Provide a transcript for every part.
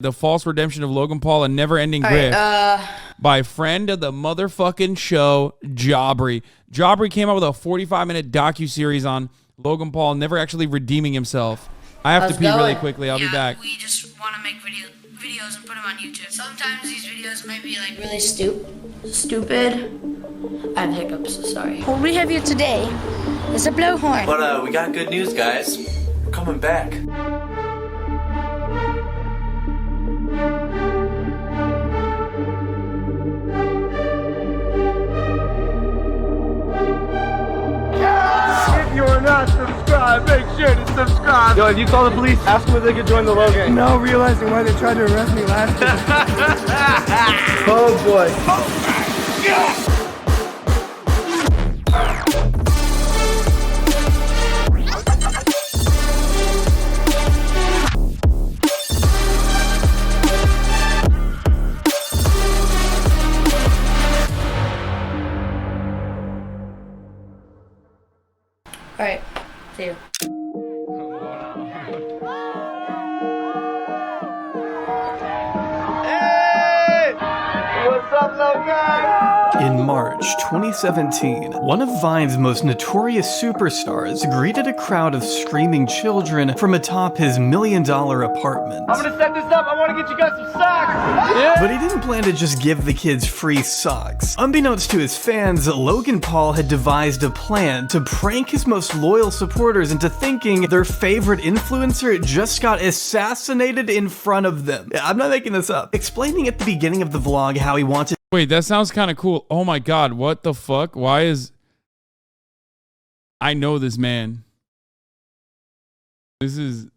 The False Redemption of Logan Paul and Never Ending Grift by friend of the motherfucking show, Jabri. Jabri came out with a 45-minute docu-series on Logan Paul never actually redeeming himself. I have to pee really quickly. I'll be back. We just want to make videos and put them on YouTube. Sometimes these videos might be like really stupid. I have hiccups, sorry. What we have here today is a blowhorn. But we got good news, guys. We're coming back. If you're not subscribed, make sure to subscribe. Yo, if you call the police, ask them if they could join the Logan. Now realizing why they tried to arrest me last time. Oh boy. Oh my God. Alright, see you. Hey! What's up, Logan? In March 2017, one of Vine's most notorious superstars greeted a crowd of screaming children from atop his $1 million apartment. I'm gonna set this up. I want to get you guys some socks. Yeah. But he didn't plan to just give the kids free socks. Unbeknownst to his fans, Logan Paul had devised a plan to prank his most loyal supporters into thinking their favorite influencer just got assassinated in front of them. I'm not making this up. Explaining at the beginning of the vlog how he wanted. Wait, that sounds kind of cool. Oh my God, what the fuck? Why is... I know this man. This is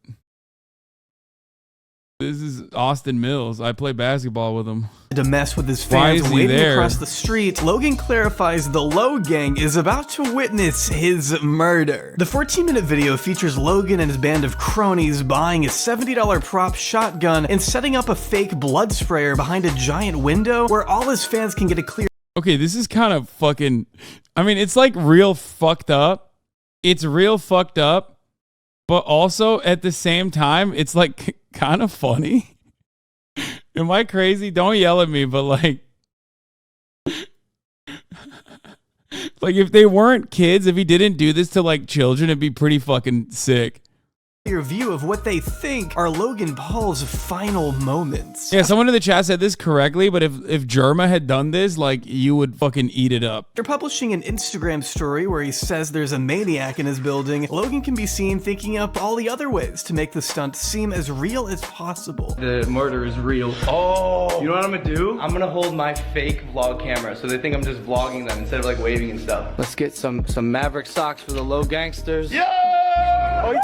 Austin Mills. I play basketball with him. To mess with his fans waiting across the street, Logan clarifies the Low Gang is about to witness his murder. The 14-minute video features Logan and his band of cronies buying a $70 prop shotgun and setting up a fake blood sprayer behind a giant window where all his fans can get a clear... Okay, this is kind of fucking... I mean, it's like real fucked up. It's real fucked up. But also, at the same time, it's like kind of funny. Am I crazy? Don't yell at me, but like if they weren't kids, if he didn't do this to like children, it'd be pretty fucking sick. Your view of what they think are Logan Paul's final moments. Yeah, someone in the chat said this correctly, but if Jerma had done this, like, you would fucking eat it up. They're publishing an Instagram story where he says there's a maniac in his building. Logan can be seen thinking up all the other ways to make the stunt seem as real as possible. The murder is real. Oh! You know what I'm gonna do? I'm gonna hold my fake vlog camera so they think I'm just vlogging them instead of like waving and stuff. Let's get some Maverick socks for the low gangsters. Yo! Oh,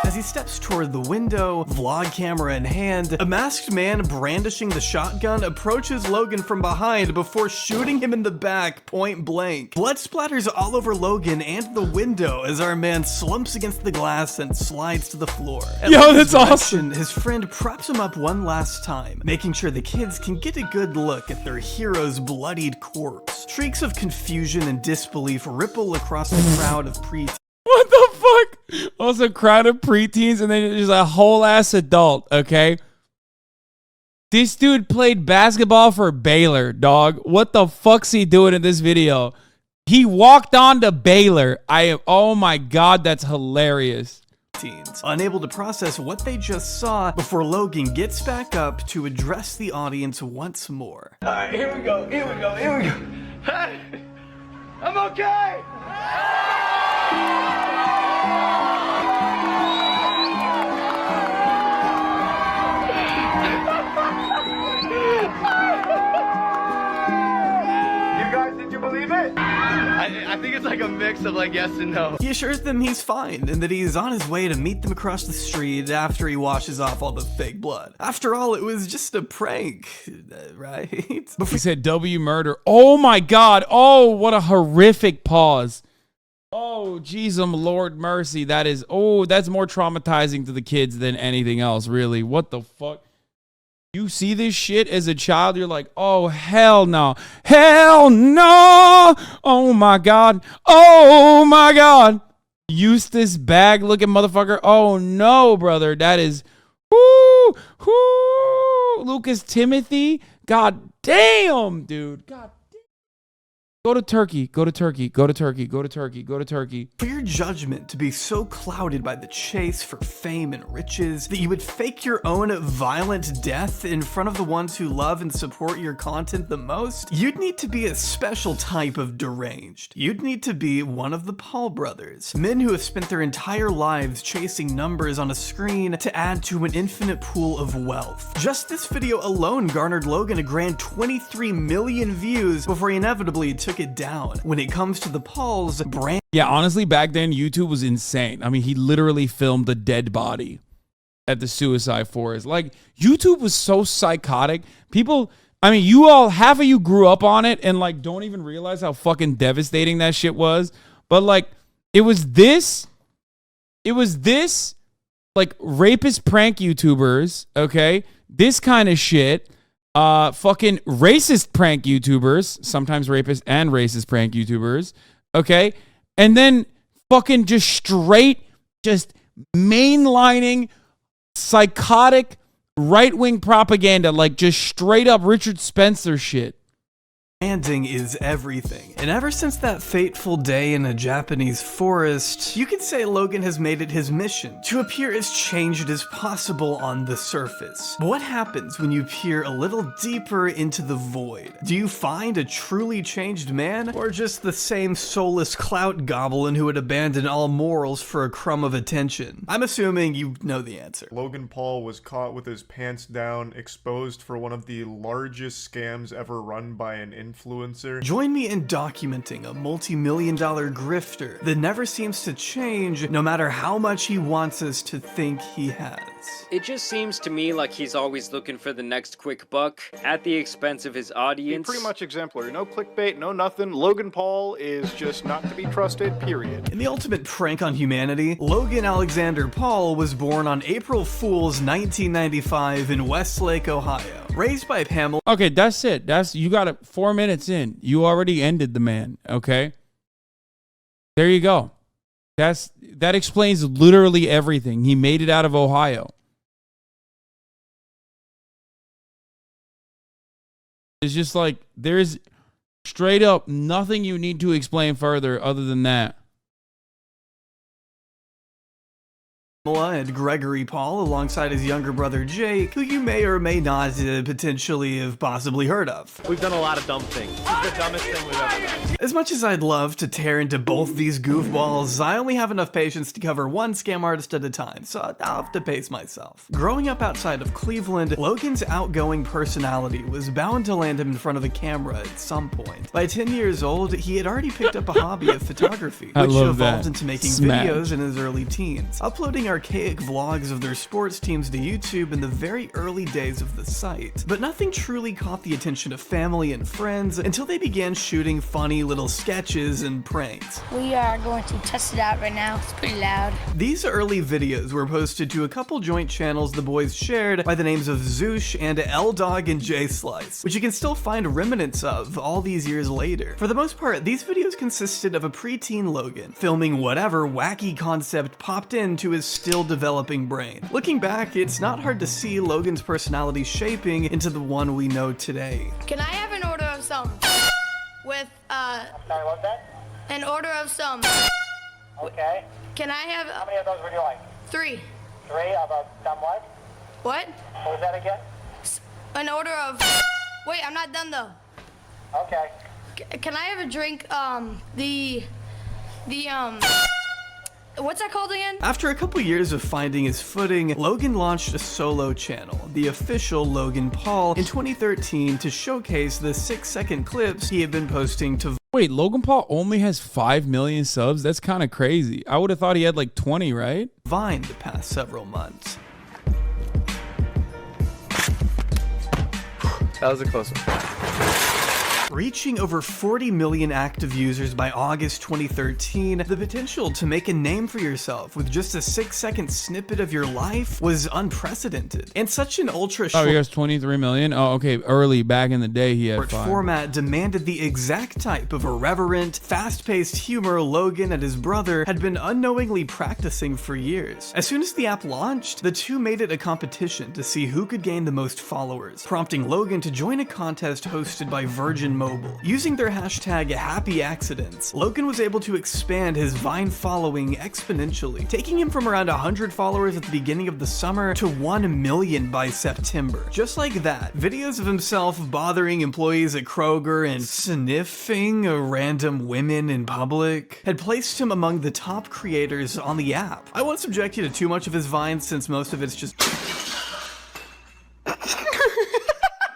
as he steps toward the window, vlog camera in hand, a masked man brandishing the shotgun approaches Logan from behind before shooting him in the back point blank. Blood splatters all over Logan and the window as our man slumps against the glass and slides to the floor. Yo, that's awesome. His friend props him up one last time, making sure the kids can get a good look at their hero's bloodied corpse. Shrieks of confusion and disbelief ripple across the crowd of preteens. What the fuck? Also, crowd of preteens and then there's a whole ass adult, okay? This dude played basketball for Baylor, dog. What the fuck's he doing in this video? He walked on to Baylor. Oh my God, that's hilarious. Unable to process what they just saw before Logan gets back up to address the audience once more. All right, here we go. Hey, I'm okay. Did you believe it? I think it's like a mix of like yes and no. He assures them he's fine and that he's on his way to meet them across the street after he washes off all the fake blood. After all, it was just a prank, right? He said W murder. Oh my God. Oh, what a horrific pause. Oh, jeez, Lord mercy. That is, that's more traumatizing to the kids than anything else, really. What the fuck? You see this shit as a child, you're like, oh, hell no. Hell no. Oh, my God. Oh, my God. Eustace bag looking motherfucker. Oh, no, brother. That is, whoo, whoo. Lucas Timothy. God damn, dude. God damn. Go to Turkey, go to Turkey, go to Turkey, go to Turkey, go to Turkey. For your judgment to be so clouded by the chase for fame and riches that you would fake your own violent death in front of the ones who love and support your content the most, you'd need to be a special type of deranged. You'd need to be one of the Paul brothers, men who have spent their entire lives chasing numbers on a screen to add to an infinite pool of wealth. Just this video alone garnered Logan a grand 23 million views before he inevitably took it down. When it comes to the Pauls, brand. Yeah, honestly, back then, YouTube was insane. I mean, he literally filmed the dead body at the suicide forest. Like, YouTube was so psychotic. People, I mean, you all, half of you grew up on it and, like, don't even realize how fucking devastating that shit was. But, like, it was this, like, rapist prank YouTubers, okay? This kind of shit. Fucking racist prank YouTubers, sometimes rapist and racist prank YouTubers, okay? And then fucking just straight, just mainlining psychotic right-wing propaganda, like just straight up Richard Spencer shit. Branding is everything. And ever since that fateful day in a Japanese forest, you could say Logan has made it his mission to appear as changed as possible on the surface. But what happens when you peer a little deeper into the void? Do you find a truly changed man, or just the same soulless clout goblin who would abandon all morals for a crumb of attention? I'm assuming you know the answer. Logan Paul was caught with his pants down, exposed for one of the largest scams ever run by an influencer. Join me in documenting a multi-million-dollar grifter that never seems to change no matter how much he wants us to think he has. It just seems to me like he's always looking for the next quick buck at the expense of his audience. Pretty much exemplary. No clickbait, no nothing. Logan Paul is just not to be trusted, period. In the ultimate prank on humanity, Logan Alexander Paul was born on April Fool's 1995 in Westlake, Ohio. Raised by Pamela. Okay, that's it. You got it 4 minutes in. You already ended the man, okay? There you go. That explains literally everything. He made it out of Ohio. It's just like, there's straight up nothing you need to explain further other than that. And Gregory Paul alongside his younger brother Jake, who you may or may not potentially have possibly heard of. We've done a lot of dumb things. This is the dumbest thing we've ever done. As much as I'd love to tear into both these goofballs, I only have enough patience to cover one scam artist at a time, so I'll have to pace myself. Growing up outside of Cleveland, Logan's outgoing personality was bound to land him in front of a camera at some point. By 10 years old, he had already picked up a hobby of photography, which evolved into making videos in his early teens, uploading archaic vlogs of their sports teams to YouTube in the very early days of the site. But nothing truly caught the attention of family and friends until they began shooting funny little sketches and pranks. We are going to test it out right now. It's pretty loud. These early videos were posted to a couple joint channels the boys shared by the names of Zoosh and L-Dog and J-Slice, which you can still find remnants of all these years later. For the most part, these videos consisted of a preteen Logan filming whatever wacky concept popped into his still developing brain. Looking back, it's not hard to see Logan's personality shaping into the one we know today. Can I have an order of some? With, Sorry, what's that? an order of some. Okay. Can I have How many of those would you like? 3? 3 of a somewhat? What? What was that again? An order of... Wait, I'm not done though. Okay. Can I have a drink, what's that called again? After a couple years of finding his footing, Logan launched a solo channel, the official Logan Paul, in 2013 to showcase the 6-second clips he had been posting to Wait, Logan Paul only has 5 million subs? That's kind of crazy. I would have thought he had like 20, right? Vine the past several months. That was a close one. Reaching over 40 million active users by August 2013, the potential to make a name for yourself with just a 6-second snippet of your life was unprecedented. And such an ultra short he has 23 million? Oh, okay. Early, back in the day, he had 5. format demanded the exact type of irreverent, fast-paced humor Logan and his brother had been unknowingly practicing for years. As soon as the app launched, the two made it a competition to see who could gain the most followers, prompting Logan to join a contest hosted by Virgin Mobile. Using their hashtag Happy Accidents, Logan was able to expand his Vine following exponentially, taking him from around 100 followers at the beginning of the summer to 1 million by September. Just like that, videos of himself bothering employees at Kroger and sniffing random women in public had placed him among the top creators on the app. I won't subject you to too much of his Vines since most of it's just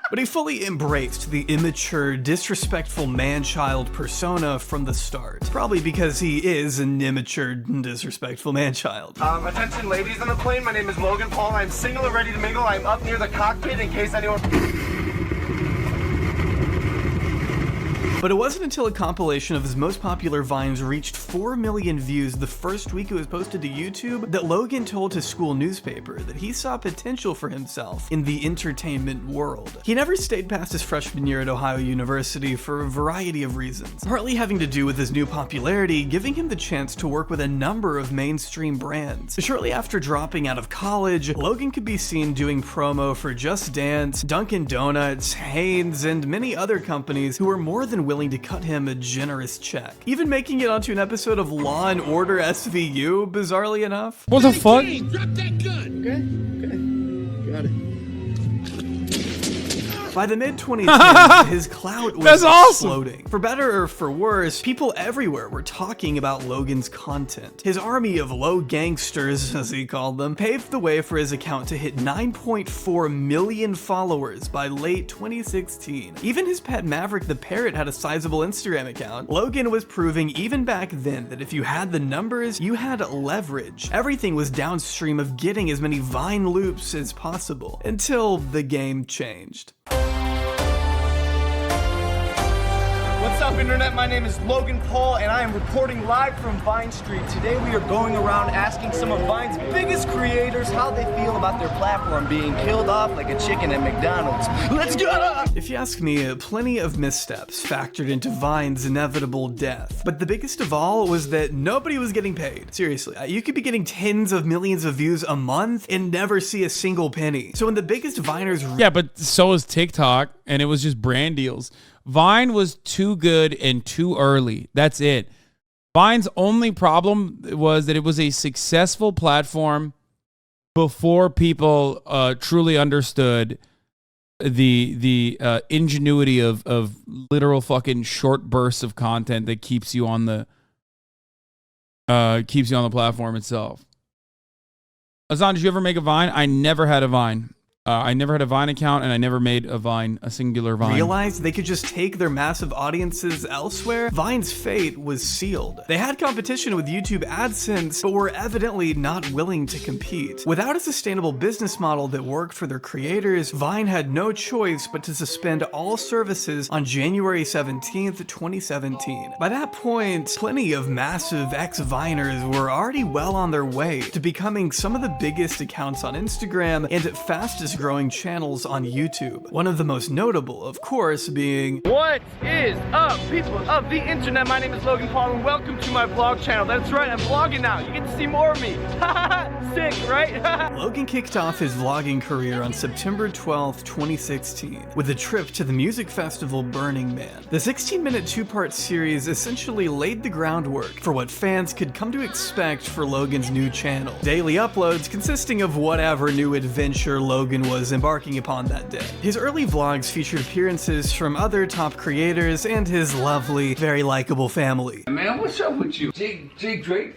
but he fully embraced the immature, disrespectful man-child persona from the start. Probably because he is an immature, disrespectful man-child. Attention ladies on the plane, my name is Logan Paul. I'm single and ready to mingle. I'm up near the cockpit in case anyone... But it wasn't until a compilation of his most popular Vines reached 4 million views the first week it was posted to YouTube that Logan told his school newspaper that he saw potential for himself in the entertainment world. He never stayed past his freshman year at Ohio University for a variety of reasons, partly having to do with his new popularity giving him the chance to work with a number of mainstream brands. Shortly after dropping out of college, Logan could be seen doing promo for Just Dance, Dunkin' Donuts, Hanes, and many other companies who were more than willing to cut him a generous check, even making it onto an episode of Law and Order SVU, bizarrely enough. What the fuck? Drop that gun! Okay, got it. By the mid-2010s, his clout was exploding. Awesome. For better or for worse, people everywhere were talking about Logan's content. His army of low gangsters, as he called them, paved the way for his account to hit 9.4 million followers by late 2016. Even his pet Maverick the Parrot had a sizable Instagram account. Logan was proving even back then that if you had the numbers, you had leverage. Everything was downstream of getting as many Vine loops as possible, until the game changed. What's up, Internet? My name is Logan Paul, and I am reporting live from Vine Street. Today we are going around asking some of Vine's biggest creators how they feel about their platform being killed off like a chicken at McDonald's. Let's go! If you ask me, plenty of missteps factored into Vine's inevitable death. But the biggest of all was that nobody was getting paid. Seriously, you could be getting tens of millions of views a month and never see a single penny. So when the biggest Viners... Yeah, but so is TikTok, and it was just brand deals. Vine was too good and too early. That's it. Vine's only problem was that it was a successful platform before people truly understood the ingenuity of literal fucking short bursts of content that keeps you on the platform itself. Hasan, did you ever make a Vine? I never had a Vine. I never had a Vine account, and I never made a singular Vine. Realized they could just take their massive audiences elsewhere, Vine's fate was sealed. They had competition with YouTube AdSense, but were evidently not willing to compete. Without a sustainable business model that worked for their creators, Vine had no choice but to suspend all services on January 17th, 2017. By that point, plenty of massive ex-Viners were already well on their way to becoming some of the biggest accounts on Instagram and fastest growing channels on YouTube. One of the most notable, of course, being... What is up, people of the internet? My name is Logan Paul, and welcome to my vlog channel. That's right, I'm vlogging now. You get to see more of me. Sick, right? Logan kicked off his vlogging career on September 12th, 2016, with a trip to the music festival Burning Man. The 16-minute two-part series essentially laid the groundwork for what fans could come to expect for Logan's new channel. Daily uploads consisting of whatever new adventure Logan was embarking upon that day. His early vlogs featured appearances from other top creators and his lovely, very likable family. Man, what's up with you? Jake Drake?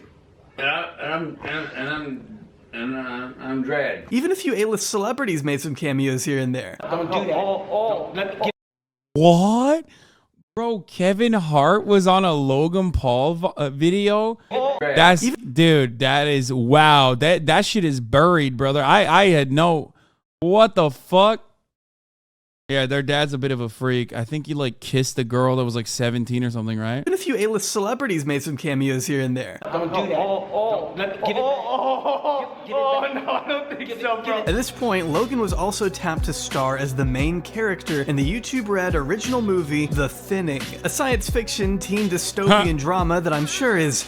And I'm Drag. Even a few A-list celebrities made some cameos here and there. Don't do that. What? Bro, Kevin Hart was on a Logan Paul video? That's... Dude, that is... Wow. That shit is buried, brother. I had no... What the fuck? Yeah, their dad's a bit of a freak. I think he like kissed a girl that was like 17 or something, right? And a few A-list celebrities made some cameos here and there. Don't do that. Give it back. No, I don't think so, bro. At this point, Logan was also tapped to star as the main character in the YouTube Red original movie, The Thinning, a science fiction teen dystopian drama that I'm sure is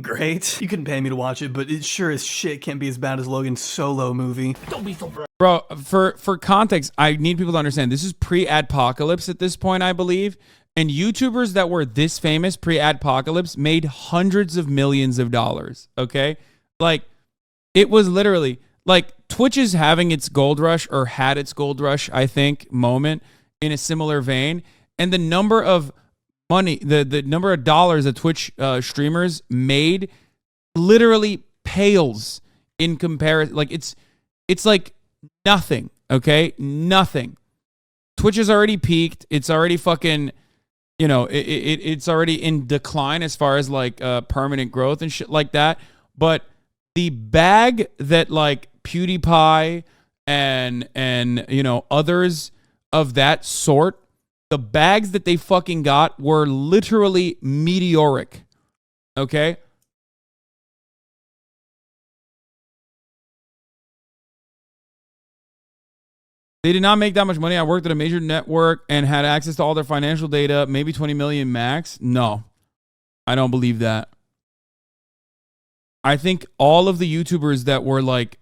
great. You couldn't pay me to watch it, but it sure as shit can't be as bad as Logan's solo movie. Don't be so Bro, for context, I need people to understand this is pre-adpocalypse at this point, I believe. And YouTubers that were this famous pre-adpocalypse made hundreds of millions of dollars, okay? Like, it was literally, like, Twitch is having its gold rush, or had its gold rush, I think, moment in a similar vein. And the number of money, the number of dollars that Twitch streamers made literally pales in comparison. Like, it's like nothing, okay? Nothing. Twitch has already peaked. It's already fucking, you know, it's already in decline as far as like permanent growth and shit like that. But the bag that like PewDiePie and you know, others of that sort, the bags that they fucking got were literally meteoric, okay? They did not make that much money. I worked at a major network and had access to all their financial data, maybe 20 million max. No, I don't believe that. I think all of the YouTubers that were like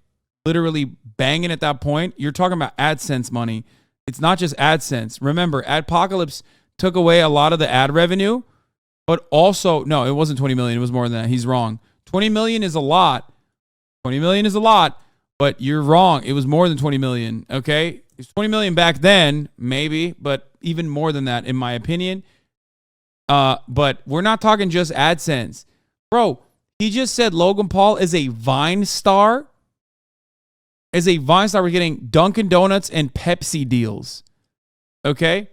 literally banging at that point, you're talking about AdSense money. It's not just AdSense. Remember, Adpocalypse took away a lot of the ad revenue, but also, no, it wasn't 20 million. It was more than that. He's wrong. 20 million is a lot. 20 million is a lot, but you're wrong. It was more than 20 million, okay? It was 20 million back then, maybe, but even more than that, in my opinion. But we're not talking just AdSense. Bro, he just said Logan Paul is a Vine star. As a Vine star, we're getting Dunkin' Donuts and Pepsi deals. Okay?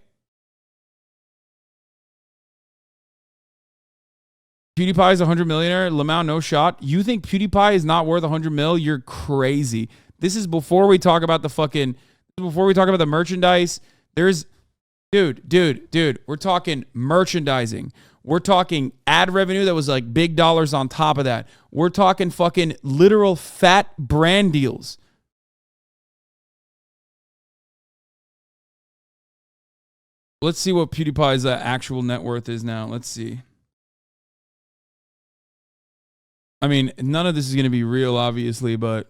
PewDiePie is a 100 millionaire. Lamau, no shot. You think PewDiePie is not worth 100 mil? You're crazy. This is before we talk about the fucking... Before we talk about the merchandise. There's... Dude. We're talking merchandising. We're talking ad revenue that was like big dollars on top of that. We're talking fucking literal fat brand deals. Let's see what PewDiePie's actual net worth is now. Let's see. I mean, none of this is going to be real, obviously, but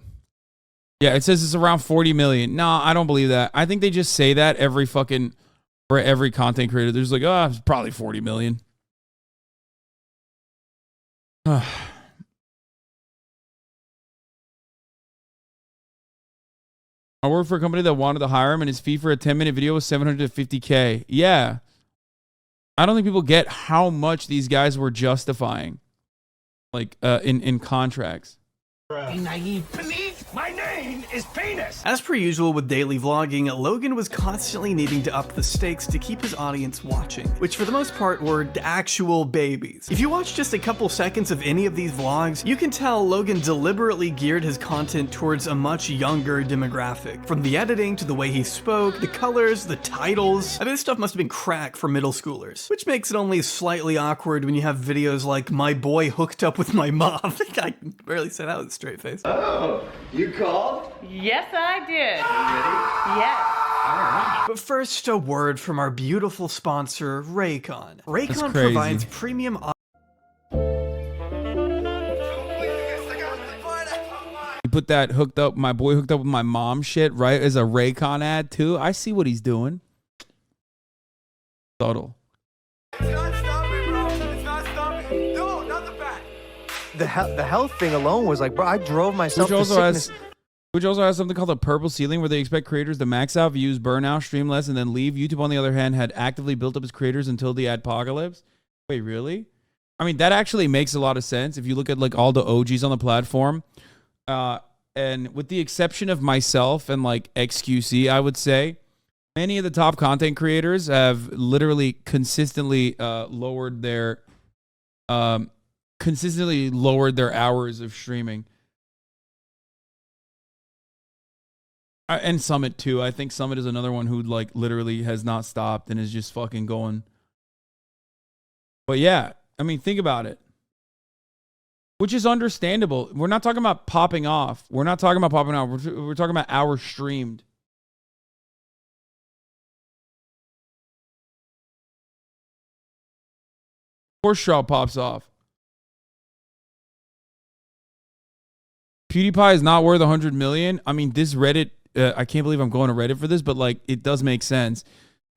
yeah, it says it's around 40 million. No, I don't believe that. I think they just say that for every content creator. There's like, oh, it's probably 40 million. I worked for a company that wanted to hire him, and his fee for a 10-minute video was $750K. Yeah. I don't think people get how much these guys were justifying, like, in contracts. Be naive, please. My name is Penis. As per usual with daily vlogging, Logan was constantly needing to up the stakes to keep his audience watching, which for the most part were actual babies. If you watch just a couple seconds of any of these vlogs, you can tell Logan deliberately geared his content towards a much younger demographic. From the editing to the way he spoke, the colors, the titles. I mean, this stuff must have been crack for middle schoolers, which makes it only slightly awkward when you have videos like "My boy hooked up with my mom." I can barely say that with a straight face. Oh, you called? Yes, I did. Yes. But first, a word from our beautiful sponsor, Raycon. Raycon crazy. provides premium You put that my boy hooked up with my mom shit, right, as a Raycon ad too. I see what he's doing. Subtle. It's not stopping, bro. It's not stopping. No, not the back. The health thing alone was like, bro, I drove myself to sickness. Which also has something called a purple ceiling, where they expect creators to max out views, burn out, stream less, and then leave. YouTube, on the other hand, had actively built up its creators until the adpocalypse. Wait, really? I mean, that actually makes a lot of sense if you look at like all the OGs on the platform. And with the exception of myself and like XQC, I would say many of the top content creators have literally consistently lowered their hours of streaming. And Summit too. I think Summit is another one who like literally has not stopped and is just fucking going. But yeah, I mean, think about it. Which is understandable. We're not talking about popping off. We're talking about hours streamed. Of course, Shaw pops off. PewDiePie is not worth 100 million. I mean, this Reddit, I can't believe I'm going to Reddit for this, but like, it does make sense.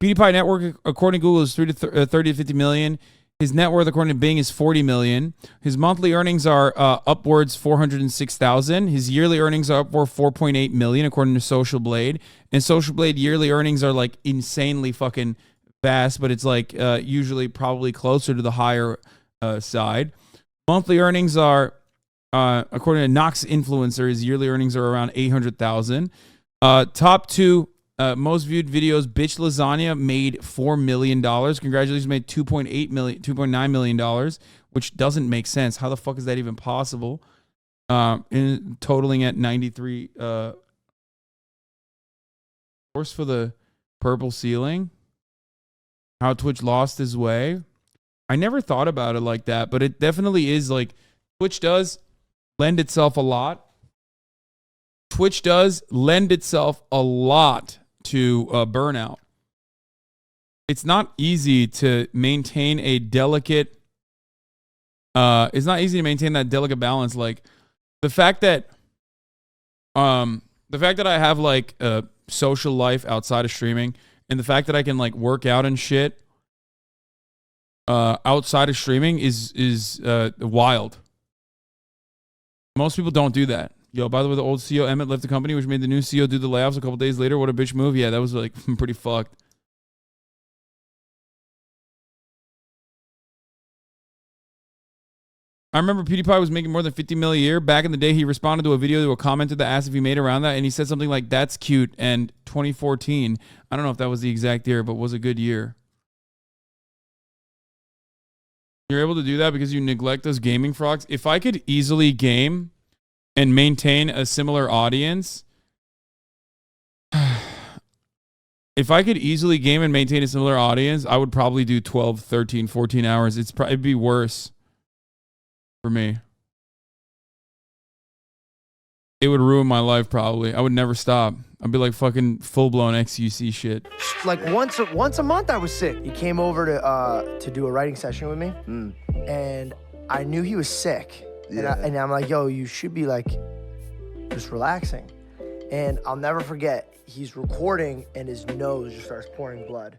PewDiePie net worth, according to Google, is 30 to 50 million. His net worth, according to Bing, is 40 million. His monthly earnings are upwards 406,000. His yearly earnings are upward 4.8 million, according to Social Blade. And Social Blade yearly earnings are like insanely fucking vast, but it's like usually probably closer to the higher side. Monthly earnings are, according to Nox Influencer, his yearly earnings are around 800,000. Top two most viewed videos, Bitch Lasagna made $4 million. Congratulations, made $2.9 million, which doesn't make sense. How the fuck is that even possible? And totaling at 93. Course for the purple ceiling. How Twitch lost his way. I never thought about it like that, but it definitely is like Twitch does lend itself a lot. Twitch does lend itself a lot to burnout. It's not easy to maintain a delicate. It's not easy to maintain that delicate balance. Like the fact that I have like a social life outside of streaming, and the fact that I can like work out and shit outside of streaming is wild. Most people don't do that. Yo, by the way, the old CEO Emmett left the company, which made the new CEO do the layoffs a couple days later. What a bitch move. Yeah, that was like pretty fucked. I remember PewDiePie was making more than 50 million a year. Back in the day, he responded to a video to a commenter that asked if he made around that, and he said something like, "That's cute," and 2014. I don't know if that was the exact year, but was a good year. You're able to do that because you neglect those gaming frogs. If I could easily game and maintain a similar audience, if I could easily game and maintain a similar audience, I would probably do 12, 13, 14 hours. It'd be worse for me. It would ruin my life probably. I would never stop. I'd be like fucking full-blown XUC shit. Like once a month I was sick. He came over to do a writing session with me, and I knew he was sick. Yeah. And I'm like, yo, you should be like just relaxing. And I'll never forget, he's recording and his nose just starts pouring blood.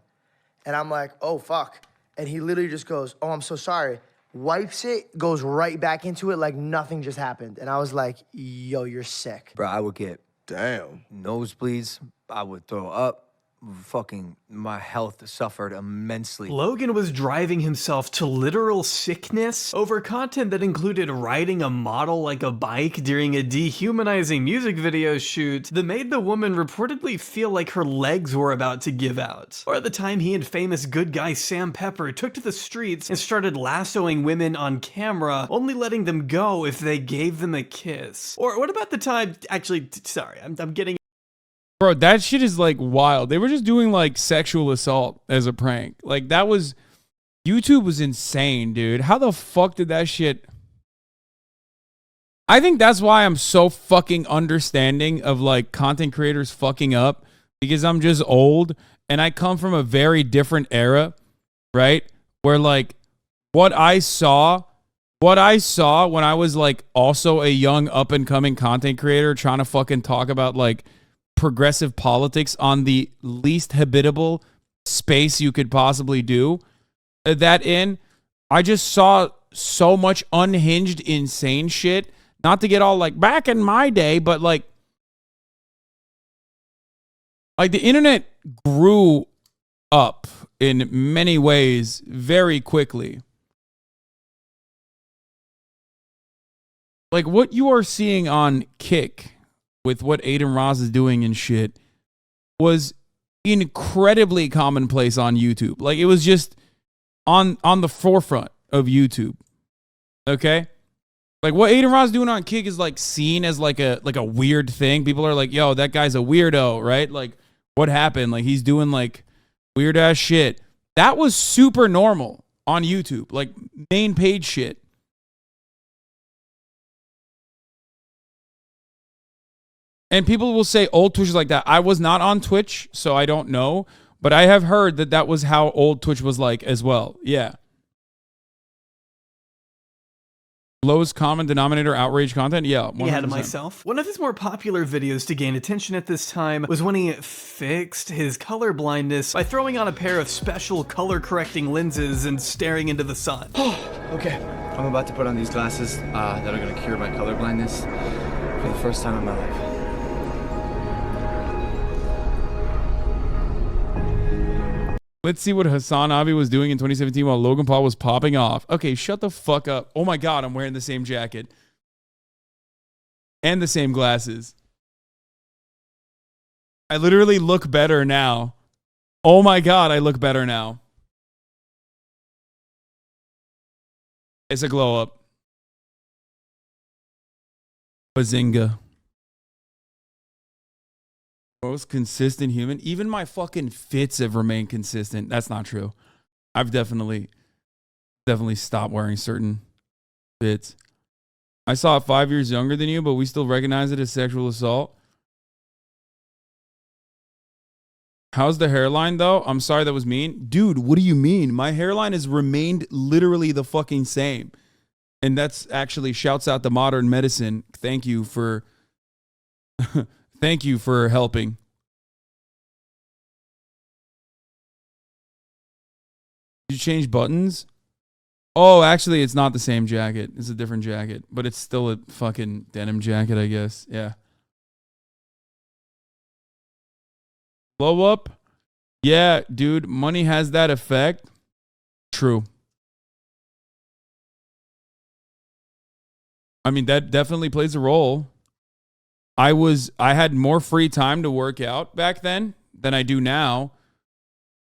And I'm like, oh, fuck. And he literally just goes, oh, I'm so sorry. Wipes it, goes right back into it like nothing just happened. And I was like, yo, you're sick. Bro, I would get nosebleeds. I would throw up. Fucking, my health suffered immensely. Logan was driving himself to literal sickness over content that included riding a model like a bike during a dehumanizing music video shoot that made the woman reportedly feel like her legs were about to give out. Or at the time he and famous good guy Sam Pepper took to the streets and started lassoing women on camera, only letting them go if they gave them a kiss. Or what about the time, actually, sorry, I'm getting... Bro, that shit is like wild. They were just doing like sexual assault as a prank. Like that was, YouTube was insane, dude. How the fuck did that shit? I think that's why I'm so fucking understanding of like content creators fucking up, because I'm just old and I come from a very different era, right? Where like what I saw when I was like also a young up and coming content creator trying to fucking talk about like progressive politics on the least habitable space you could possibly do that in, I just saw so much unhinged, insane shit. Not to get all like back in my day, but like the internet grew up in many ways very quickly. Like what you are seeing on Kick with what Aiden Ross is doing and shit was incredibly commonplace on YouTube. Like it was just on the forefront of YouTube. Okay? Like what Aiden Ross doing on Kick is like seen as like a weird thing. People are like, yo, that guy's a weirdo, right? Like what happened? Like he's doing like weird ass shit. That was super normal on YouTube, like main page shit. And people will say old Twitch is like that. I was not on Twitch, so I don't know. But I have heard that that was how old Twitch was like as well. Yeah. Lowest common denominator outrage content? Yeah, 100%. Ahead of myself. One of his more popular videos to gain attention at this time was when he fixed his color blindness by throwing on a pair of special color correcting lenses and staring into the sun. Okay, I'm about to put on these glasses that are gonna cure my color blindness for the first time in my life. Let's see what Hasanabi was doing in 2017 while Logan Paul was popping off. Okay, shut the fuck up. Oh my God, I'm wearing the same jacket. And the same glasses. I literally look better now. Oh my God, I look better now. It's a glow up. Bazinga. Most consistent human. Even my fucking fits have remained consistent. That's not true. I've definitely stopped wearing certain fits. I saw it 5 years younger than you, but we still recognize it as sexual assault. How's the hairline though? I'm sorry that was mean. Dude, what do you mean? My hairline has remained literally the fucking same. And that's actually shouts out to modern medicine. Thank you for thank you for helping. Did you change buttons? Oh, actually, it's not the same jacket. It's a different jacket, but it's still a fucking denim jacket, I guess. Yeah. Blow up? Yeah, dude, money has that effect. True. I mean, that definitely plays a role. I had more free time to work out back then than I do now,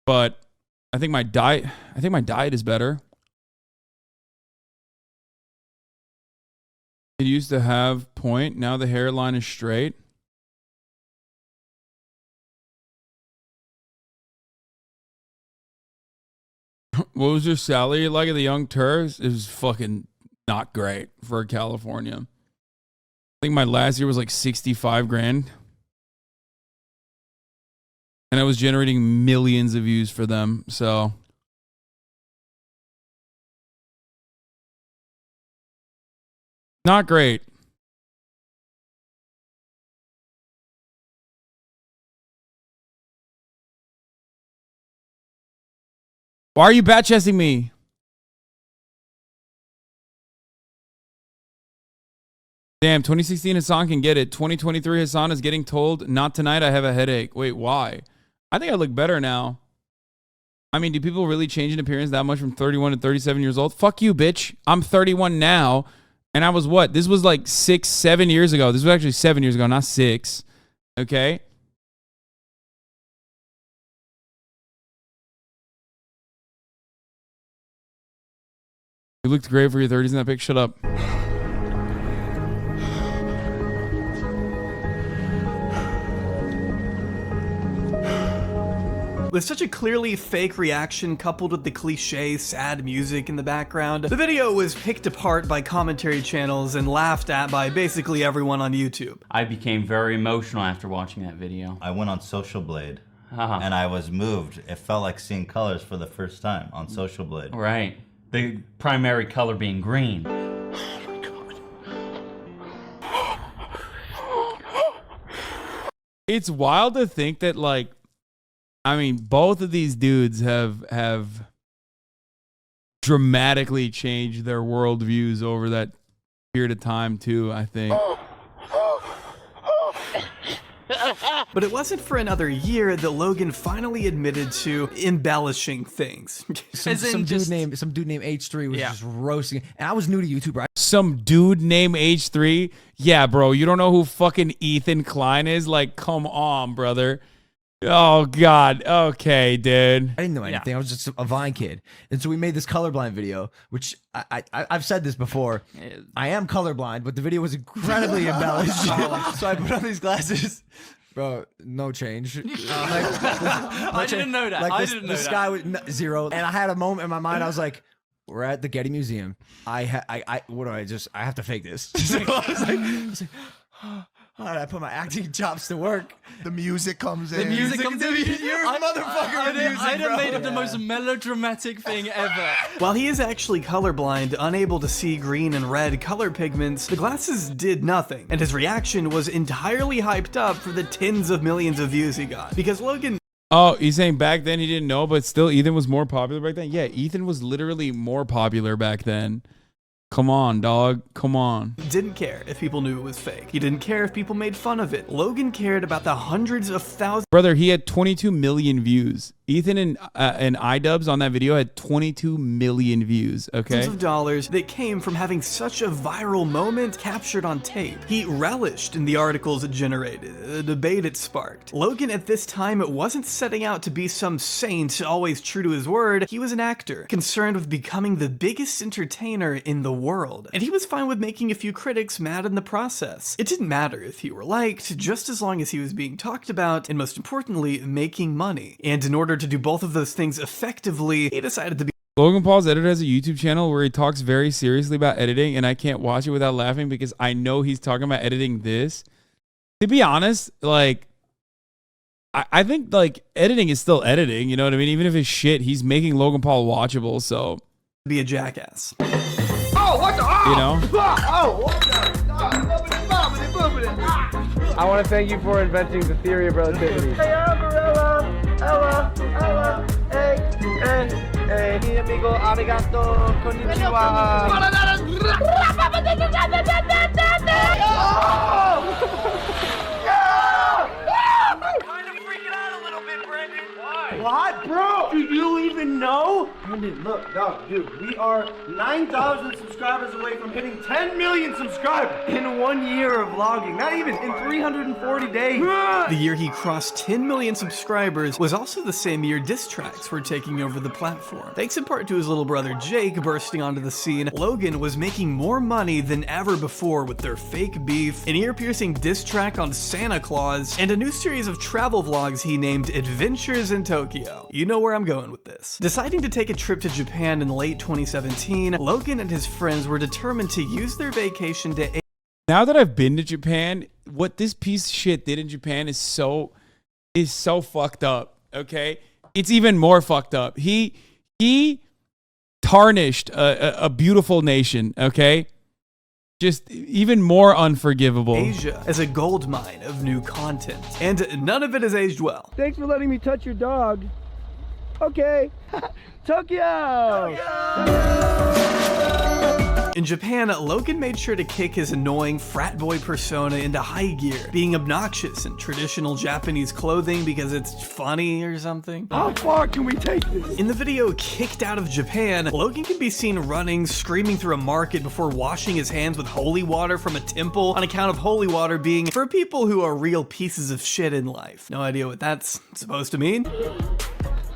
but I think my diet is better. It used to have point, now the hairline is straight. What was your salary like at the Young Turks? It was fucking not great for California. I think my last year was like 65 grand. And I was generating millions of views for them. So not great. Why are you bat chesting me? Damn, 2016 Hasan can get it. 2023 Hasan is getting told, not tonight, I have a headache. Wait, why? I think I look better now. I mean, do people really change in appearance that much from 31 to 37 years old? Fuck you, bitch. I'm 31 now. And I was what? This was like 6, 7 years ago. This was actually 7 years ago, not 6. Okay? You looked great for your 30s in that pic. Shut up. With such a clearly fake reaction coupled with the cliche sad music in the background, the video was picked apart by commentary channels and laughed at by basically everyone on YouTube. I became very emotional after watching that video. I went on Social Blade and I was moved. It felt like seeing colors for the first time on Social Blade. Right. The primary color being green. It's wild to think that, like, I mean, both of these dudes have dramatically changed their worldviews over that period of time too, I think. But it wasn't for another year that Logan finally admitted to embellishing things. Some dude named H3 was just roasting, and I was new to YouTube, right? Some dude named H3? Yeah, bro, you don't know who fucking Ethan Klein is? Like, come on, brother. Oh God. Okay, dude. I didn't know anything. I was just a Vine kid, and so we made this colorblind video, which I've said this before. I am colorblind, but the video was incredibly embellished. So I put on these glasses. Bro, no change. I didn't know that. I didn't know the that. sky was zero, and I had a moment in my mind. I was like, "We're at the Getty Museum. I have to fake this." So I was like, all right, I put my acting chops to work. The music comes in. The music comes in. You're a motherfucker with music, I'd have bro. made up the most melodramatic thing ever. While he is actually colorblind, unable to see green and red color pigments, the glasses did nothing, and his reaction was entirely hyped up for the tens of millions of views he got. Because Logan... Oh, he's saying back then he didn't know, but still Ethan was more popular back then? Yeah, Ethan was literally more popular back then. Come on, dog. Come on. Didn't care if people knew it was fake. He didn't care if people made fun of it. Logan cared about the hundreds of thousands. Brother, he had 22 million views. Ethan and iDubbbz on that video had 22 million views, okay? Of dollars that came from having such a viral moment captured on tape. He relished in the articles it generated, the debate it sparked. Logan at this time wasn't setting out to be some saint always true to his word. He was an actor, concerned with becoming the biggest entertainer in the world. And he was fine with making a few critics mad in the process. It didn't matter if he were liked, just as long as he was being talked about, and most importantly, making money. And in order to do both of those things effectively, he decided to be... Logan Paul's editor has a YouTube channel where he talks very seriously about editing, and I can't watch it without laughing because I know he's talking about editing this. To be honest, like, I think, like, editing is still editing, you know what I mean? Even if it's shit, he's making Logan Paul watchable, so... Be a jackass. Oh, what the? Oh, you know? Oh, what the? I want to thank you for inventing the theory of relativity. Hey, umbrella, Ella, hey, hey, hey, mi amigo, arigato, konnichiwa. What, bro? Do you even know? Brendan, look, dog, dude, we are 9,000 subscribers away from hitting 10 million subscribers in 1 year of vlogging. Not even, in 340 days. The year he crossed 10 million subscribers was also the same year diss tracks were taking over the platform. Thanks in part to his little brother Jake bursting onto the scene, Logan was making more money than ever before with their fake beef, an ear-piercing diss track on Santa Claus, and a new series of travel vlogs he named Adventures in Tokyo. You know where I'm going with this. Deciding to take a trip to Japan in late 2017, Logan and his friends were determined to use their vacation to... Now that I've been to Japan, what this piece of shit did in Japan is so fucked up, okay? It's even more fucked up. He tarnished a beautiful nation, okay? Just even more unforgivable. Asia as a gold mine of new content. And none of it has aged well. Thanks for letting me touch your dog. Okay. Tokyo! In Japan, Logan made sure to kick his annoying frat boy persona into high gear, being obnoxious in traditional Japanese clothing because it's funny or something. How far can we take this? In the video Kicked Out of Japan, Logan can be seen running, screaming through a market before washing his hands with holy water from a temple on account of holy water being for people who are real pieces of shit in life. No idea what that's supposed to mean.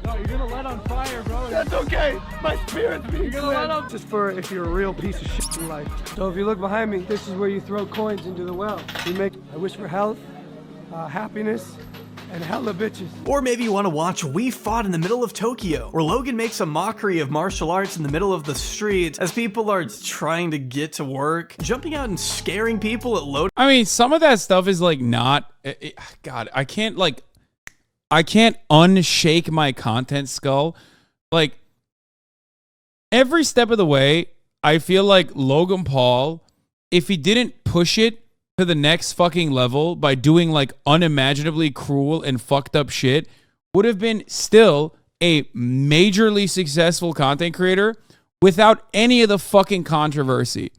No, you're gonna let on fire, bro. That's okay. My spirit's being You're gonna let on. Just for if you're a real piece of shit in life. So if you look behind me, this is where you throw coins into the well. You make a wish for health, happiness, and hella bitches. Or maybe you want to watch We Fought in the Middle of Tokyo, where Logan makes a mockery of martial arts in the middle of the street as people are trying to get to work, jumping out and scaring people at load. I mean, some of that stuff is like not... God, I can't unshake my content skull. Like, every step of the way, I feel like Logan Paul, if he didn't push it to the next fucking level by doing like unimaginably cruel and fucked up shit, would have been still a majorly successful content creator without any of the fucking controversy.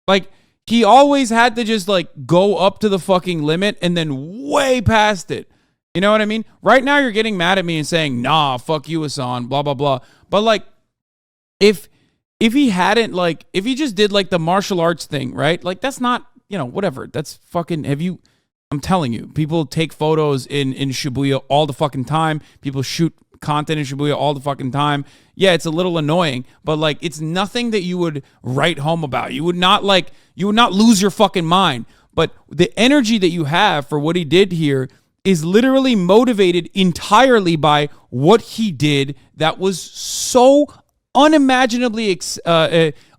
Like, he always had to just like go up to the fucking limit and then way past it. You know what I mean? Right now you're getting mad at me and saying, nah, fuck you, Hasan, blah, blah, blah. But like, if he hadn't, like, if he just did like the martial arts thing, right? Like, that's not, you know, whatever. That's fucking, I'm telling you, people take photos in Shibuya all the fucking time. People shoot content in Shibuya all the fucking time. Yeah, it's a little annoying, but like it's nothing that you would write home about. You would not lose your fucking mind. But the energy that you have for what he did here is literally motivated entirely by what he did that was so unimaginably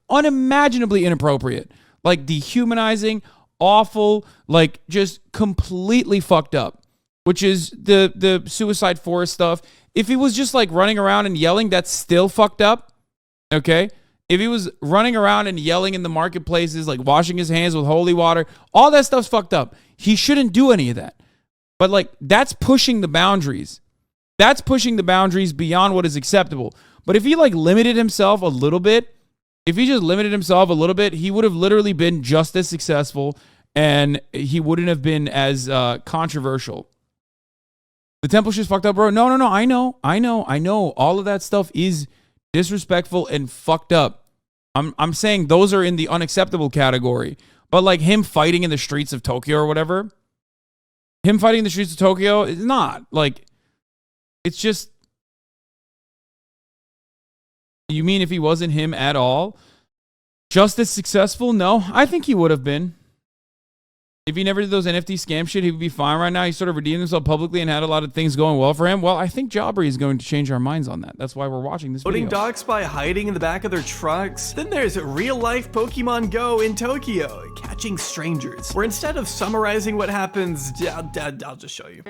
inappropriate. Like dehumanizing, awful, like just completely fucked up, which is the Suicide Forest stuff. If he was just like running around and yelling, that's still fucked up. Okay? If he was running around and yelling in the marketplaces, like washing his hands with holy water, all that stuff's fucked up. He shouldn't do any of that. But like that's pushing the boundaries. That's pushing the boundaries beyond what is acceptable. But if he like limited himself a little bit, if he just limited himself a little bit, he would have literally been just as successful and he wouldn't have been as controversial. The temple shit's fucked up, bro. No. I know. All of that stuff is disrespectful and fucked up. I'm saying those are in the unacceptable category. But like him fighting in the streets of Tokyo or whatever, him fighting in the streets of Tokyo is not. Like, it's just... You mean if he wasn't him at all? Just as successful? No, I think he would have been. If he never did those NFT scam shit, he would be fine right now. He sort of redeemed himself publicly and had a lot of things going well for him. Well, I think Jabri is going to change our minds on that. That's why we're watching this video. Loading docks by hiding in the back of their trucks. Then there's real-life Pokemon Go in Tokyo, catching strangers. Where instead of summarizing what happens, I'll just show you.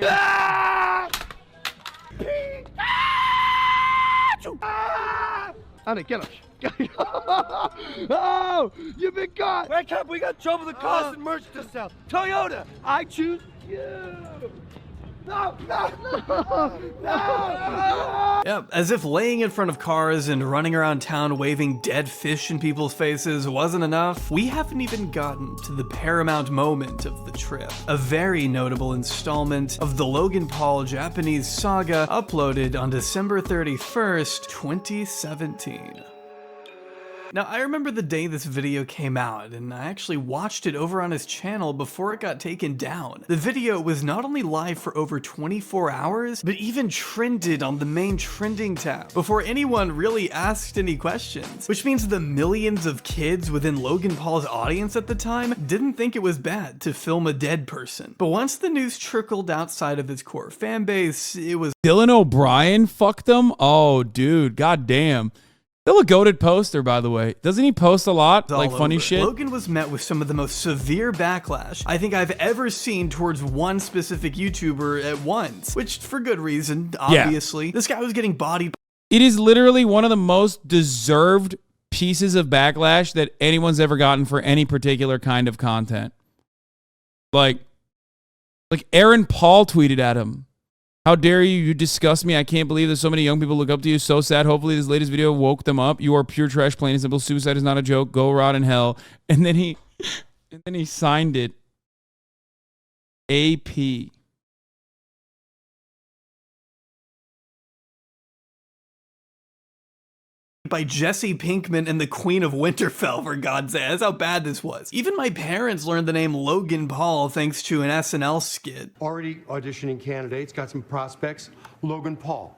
Honey, get him. Oh, you've been got. Wake up, we got trouble with the cost and merch to sell. Toyota, I choose you. No. Yeah, as if laying in front of cars and running around town waving dead fish in people's faces wasn't enough, we haven't even gotten to the paramount moment of the trip. A very notable installment of the Logan Paul Japanese saga uploaded on December 31st, 2017. Now, I remember the day this video came out, and I actually watched it over on his channel before it got taken down. The video was not only live for over 24 hours, but even trended on the main trending tab before anyone really asked any questions, which means the millions of kids within Logan Paul's audience at the time didn't think it was bad to film a dead person. But once the news trickled outside of his core fanbase, it was Dylan O'Brien fucked them? Oh, dude, goddamn. Still a goated poster, by the way. Doesn't he post a lot? Like funny shit? Logan was met with some of the most severe backlash I think I've ever seen towards one specific YouTuber at once. Which, for good reason, obviously. Yeah. This guy was getting bodied. It is literally one of the most deserved pieces of backlash that anyone's ever gotten for any particular kind of content. Like Aaron Paul tweeted at him. How dare you? You disgust me. I can't believe that so many young people look up to you. So sad. Hopefully this latest video woke them up. You are pure trash, plain and simple. Suicide is not a joke. Go rot in hell. And then he signed it. AP. By Jesse Pinkman and the Queen of Winterfell, for God's sake. That's how bad this was. Even my parents learned the name Logan Paul thanks to an SNL skit. Already auditioning candidates, got some prospects. Logan Paul.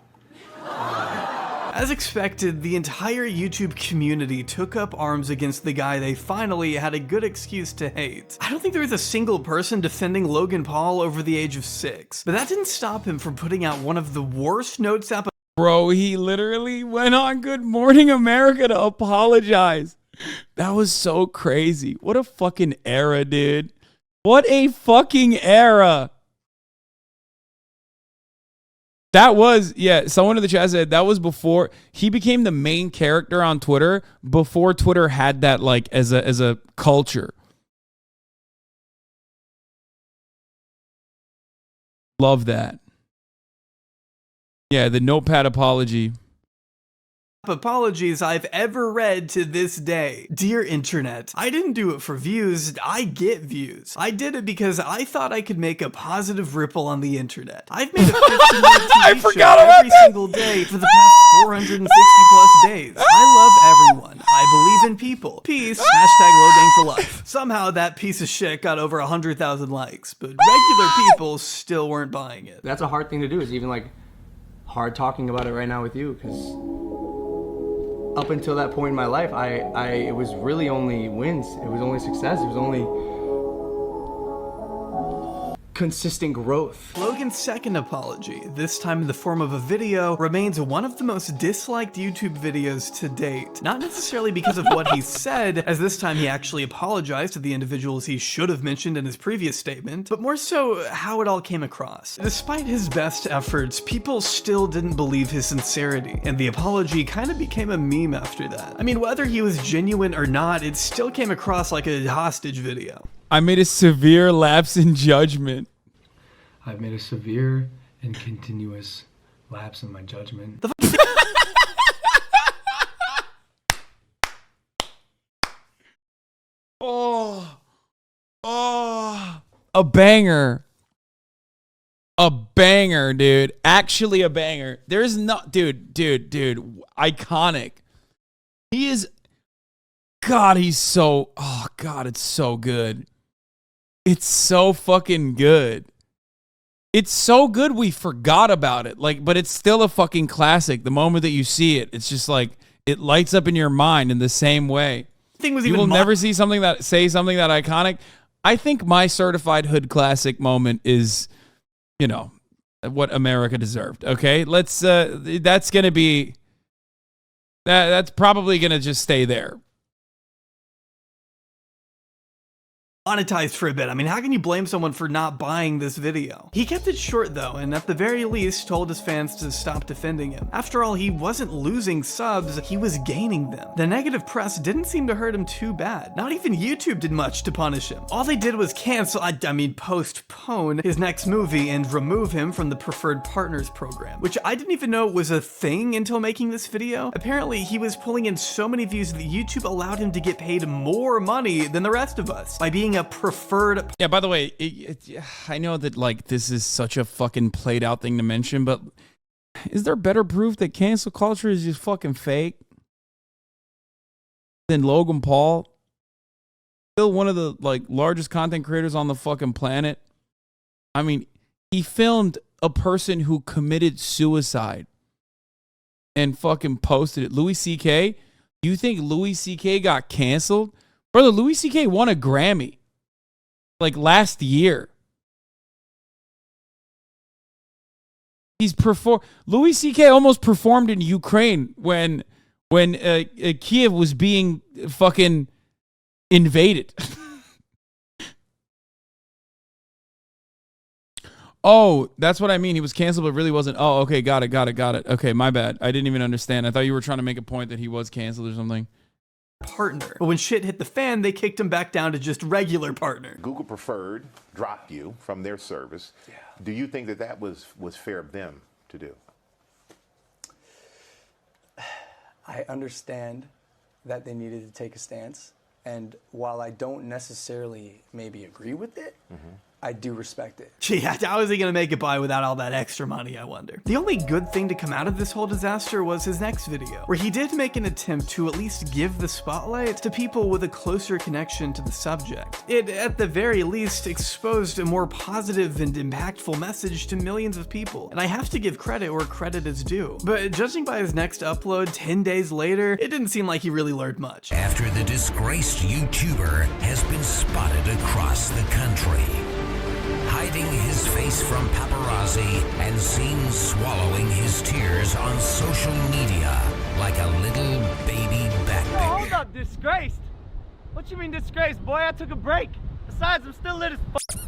As expected, the entire YouTube community took up arms against the guy they finally had a good excuse to hate. I don't think there was a single person defending Logan Paul over the age of 6, but that didn't stop him from putting out one of the worst notes app. Bro, he literally went on Good Morning America to apologize. That was so crazy. What a fucking era, dude. What a fucking era. That was, yeah, someone in the chat said that was before he became the main character on Twitter, before Twitter had that like as a culture. Love that. Yeah, the notepad apology. apologies I've ever read to this day. Dear internet, I didn't do it for views, I get views. I did it because I thought I could make a positive ripple on the internet. I've made a 15-minute TV show every single day for the past 460 plus days. I love everyone. I believe in people. Peace. #Logang for life. Somehow that piece of shit got over 100,000 likes, but regular people still weren't buying it. That's a hard thing to do. It's even like hard talking about it right now with you, because up until that point in my life, it was really only wins. It was only success. It was only consistent growth. Logan's second apology, this time in the form of a video, remains one of the most disliked YouTube videos to date. Not necessarily because of what he said, as this time he actually apologized to the individuals he should have mentioned in his previous statement, but more so how it all came across. Despite his best efforts, people still didn't believe his sincerity, and the apology kind of became a meme after that. I mean, whether he was genuine or not, it still came across like a hostage video. I made a severe lapse in judgment. I've made a severe and continuous lapse in my judgment. A banger. A banger, dude. Actually a banger. There's not, dude, iconic. He is, God, he's so, oh God, it's so good. It's so fucking good. It's so good we forgot about it. Like, but it's still a fucking classic. The moment that you see it, it's just like, it lights up in your mind in the same way. You will never see something that iconic. I think my certified hood classic moment is, you know, what America deserved. Okay, let's. That's gonna be. That's probably gonna just stay there. Monetized for a bit. I mean, how can you blame someone for not buying this video? He kept it short though, and at the very least told his fans to stop defending him. After all, he wasn't losing subs, he was gaining them. The negative press didn't seem to hurt him too bad. Not even YouTube did much to punish him. All they did was cancel, postpone his next movie and remove him from the Preferred Partners program, which I didn't even know was a thing until making this video. Apparently, he was pulling in so many views that YouTube allowed him to get paid more money than the rest of us by being a preferred. Yeah, by the way, I know that like this is such a fucking played out thing to mention, but is there better proof that cancel culture is just fucking fake than Logan Paul? Still one of the like largest content creators on the fucking planet. I mean, he filmed a person who committed suicide and fucking posted it. Louis C.K. You think Louis C.K. got canceled? Brother, Louis C.K. won a Grammy like last year. Louis C.K. almost performed in Ukraine when Kiev was being fucking invaded. Oh, that's what I mean. He was canceled, but really wasn't. Oh, okay, got it. Okay, my bad. I didn't even understand. I thought you were trying to make a point that he was canceled or something. Partner. But when shit hit the fan, they kicked him back down to just regular partner. Google Preferred dropped you from their service. Yeah. Do you think that was fair of them to do? I understand that they needed to take a stance, and while I don't necessarily maybe agree with it, I do respect it. Gee, how is he gonna make it by without all that extra money, I wonder? The only good thing to come out of this whole disaster was his next video, where he did make an attempt to at least give the spotlight to people with a closer connection to the subject. It, at the very least, exposed a more positive and impactful message to millions of people, and I have to give credit where credit is due. But judging by his next upload 10 days later, it didn't seem like he really learned much. After the disgraced YouTuber has been spotted across the country, hiding his face from paparazzi and seen swallowing his tears on social media like a little baby backpacker. Hold up, disgraced? What you mean disgraced, boy? I took a break. Besides, I'm still lit as fuck.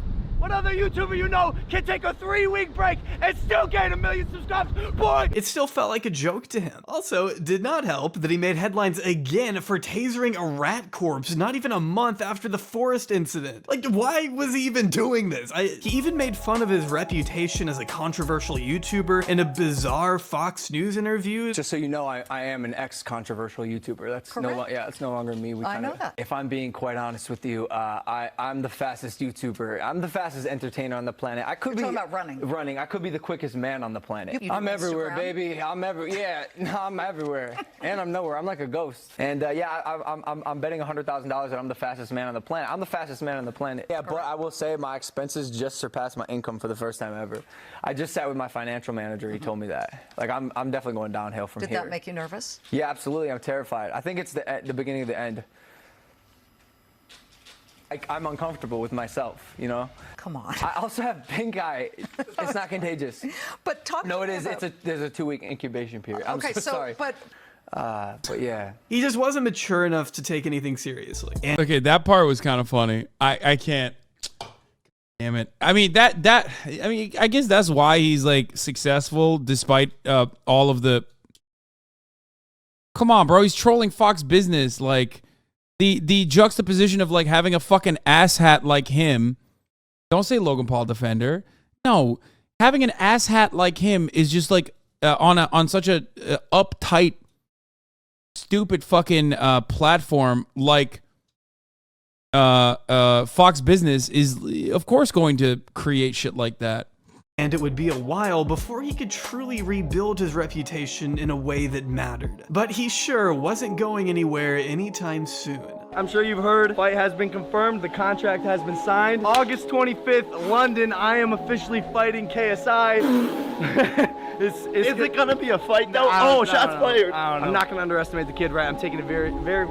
What other YouTuber you know can take a 3-week break and still gain 1 million subscribers? Boy! It still felt like a joke to him. Also, it did not help that he made headlines again for tasering a rat corpse not even a month after the forest incident. Like, why was he even doing this? He even made fun of his reputation as a controversial YouTuber in a bizarre Fox News interview. Just so you know, I am an ex-controversial YouTuber. That's it's no longer me. I know that. If I'm being quite honest with you, I'm the fastest YouTuber. I'm the fastest entertainer on the planet. I could be talking about running. Running. I could be the quickest man on the planet. I'm everywhere, baby. I'm everywhere. I'm everywhere, and I'm nowhere. I'm like a ghost. And I'm betting $100,000 that I'm the fastest man on the planet. I'm the fastest man on the planet. Yeah, but I will say my expenses just surpassed my income for the first time ever. I just sat with my financial manager. He told me that. Like, I'm definitely going downhill from here. Did that make you nervous? Yeah, absolutely. I'm terrified. I think it's the beginning of the end. I'm uncomfortable with myself, you know? Come on. I also have pink eye. It's not contagious. But talk No, it is. There's a 2-week incubation period. I'm so sorry. But yeah. He just wasn't mature enough to take anything seriously. Okay, that part was kind of funny. I can't. Damn it. I mean, I guess that's why he's like successful despite all of the. Come on, bro. He's trolling Fox Business. Like, the juxtaposition of like having a fucking asshat like him. Don't say Logan Paul defender. No, having an asshat like him is just like on such a uptight, stupid fucking platform like Fox Business is of course going to create shit like that. And it would be a while before he could truly rebuild his reputation in a way that mattered. But he sure wasn't going anywhere anytime soon. I'm sure you've heard, fight has been confirmed, the contract has been signed. August 25th, London, I am officially fighting KSI. Is it gonna be a fight though? Shots fired. I'm not gonna underestimate the kid, right? I'm taking it very, very...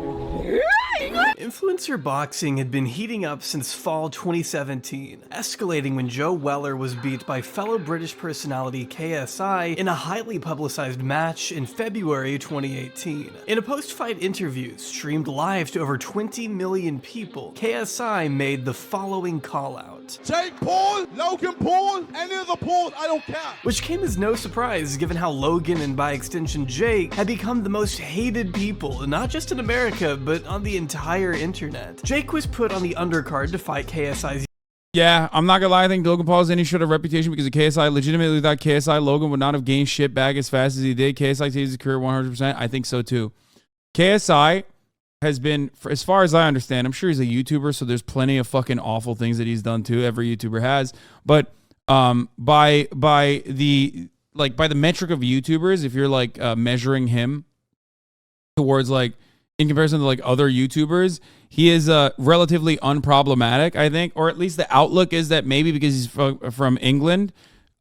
Influencer boxing had been heating up since fall 2017, escalating when Joe Weller was beat by fellow British personality KSI in a highly publicized match in February 2018. In a post-fight interview streamed live to over 20 million people, KSI made the following call-out. Jake Paul, Logan Paul, any of the Pauls, I don't care. Which came as no surprise given how Logan and by extension Jake had become the most hated people, not just in America, but on the entire internet. Jake was put on the undercard to fight KSI's. Yeah, I'm not gonna lie, I think Logan Paul has any sort of reputation because of KSI. Legitimately thought KSI Logan would not have gained shit back as fast as he did. KSI saves his career 100%. I think so too. KSI has been, for as far as I understand, I'm sure he's a YouTuber, so there's plenty of fucking awful things that he's done too. Every YouTuber has. But by the metric of YouTubers, if you're like measuring him towards like in comparison to like other YouTubers, he is relatively unproblematic, I think, or at least the outlook is that maybe because he's from England,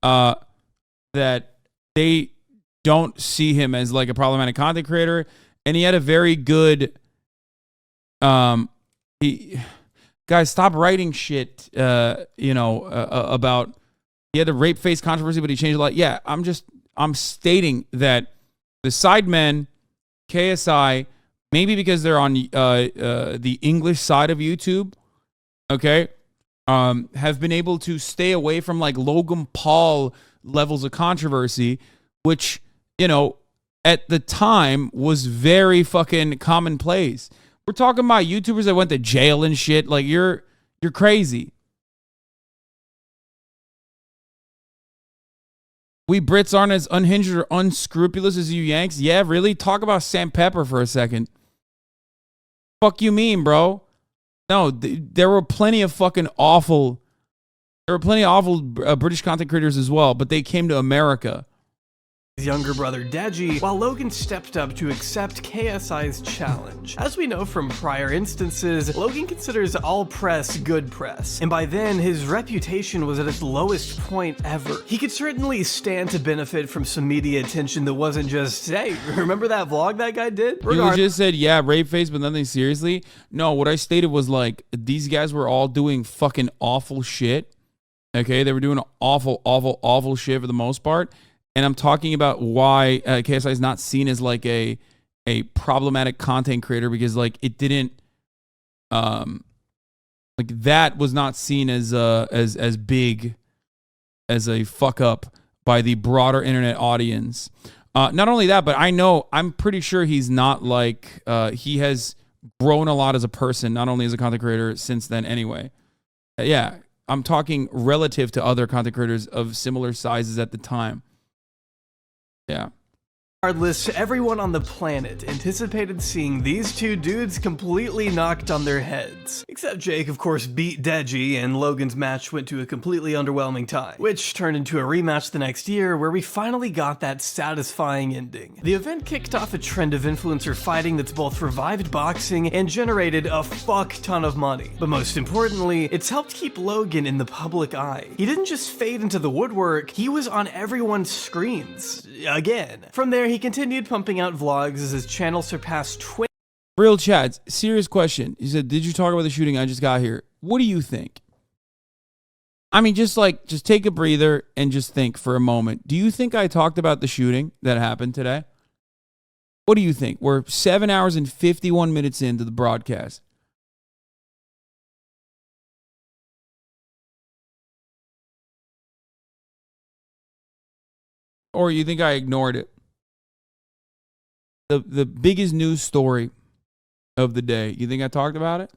that they don't see him as like a problematic content creator. And he had a very good, guys, stop writing shit, about, he had a rape face controversy, but he changed a lot. Yeah, I'm stating that the Sidemen, KSI, maybe because they're on the English side of YouTube, okay, have been able to stay away from like Logan Paul levels of controversy, which, at the time was very fucking commonplace. We're talking about YouTubers that went to jail and shit. Like, you're crazy. We Brits aren't as unhinged or unscrupulous as you Yanks. Yeah, really? Talk about Sam Pepper for a second. Fuck you mean, bro? No, there were plenty of fucking awful... There were plenty of awful British content creators as well, but they came to America. His younger brother Deji, while Logan stepped up to accept KSI's challenge. As we know from prior instances, Logan considers all press good press, and by then his reputation was at its lowest point ever. He could certainly stand to benefit from some media attention that wasn't just, hey, remember that vlog that guy did? You just said, yeah, rape face, but nothing seriously. No, what I stated was like, these guys were all doing fucking awful shit. Okay, they were doing awful, awful, awful shit for the most part. And I'm talking about why KSI is not seen as like a problematic content creator, because like it didn't Like that was not seen as big as a fuck up by the broader internet audience. Not only that, but I'm pretty sure he's not like, he has grown a lot as a person, not only as a content creator since then anyway. Yeah, I'm talking relative to other content creators of similar sizes at the time. Yeah. Regardless, everyone on the planet anticipated seeing these two dudes completely knocked on their heads. Except Jake, of course, beat Deji, and Logan's match went to a completely underwhelming tie, which turned into a rematch the next year where we finally got that satisfying ending. The event kicked off a trend of influencer fighting that's both revived boxing and generated a fuck ton of money. But most importantly, it's helped keep Logan in the public eye. He didn't just fade into the woodwork, he was on everyone's screens. Again. From there, he continued pumping out vlogs as his channel surpassed 20. Real Chad, serious question. He said, did you talk about the shooting? I just got here. What do you think? I mean, just take a breather and just think for a moment. Do you think I talked about the shooting that happened today? What do you think? We're 7 hours and 51 minutes into the broadcast. Or you think I ignored it? The biggest news story of the day. You think I talked about it?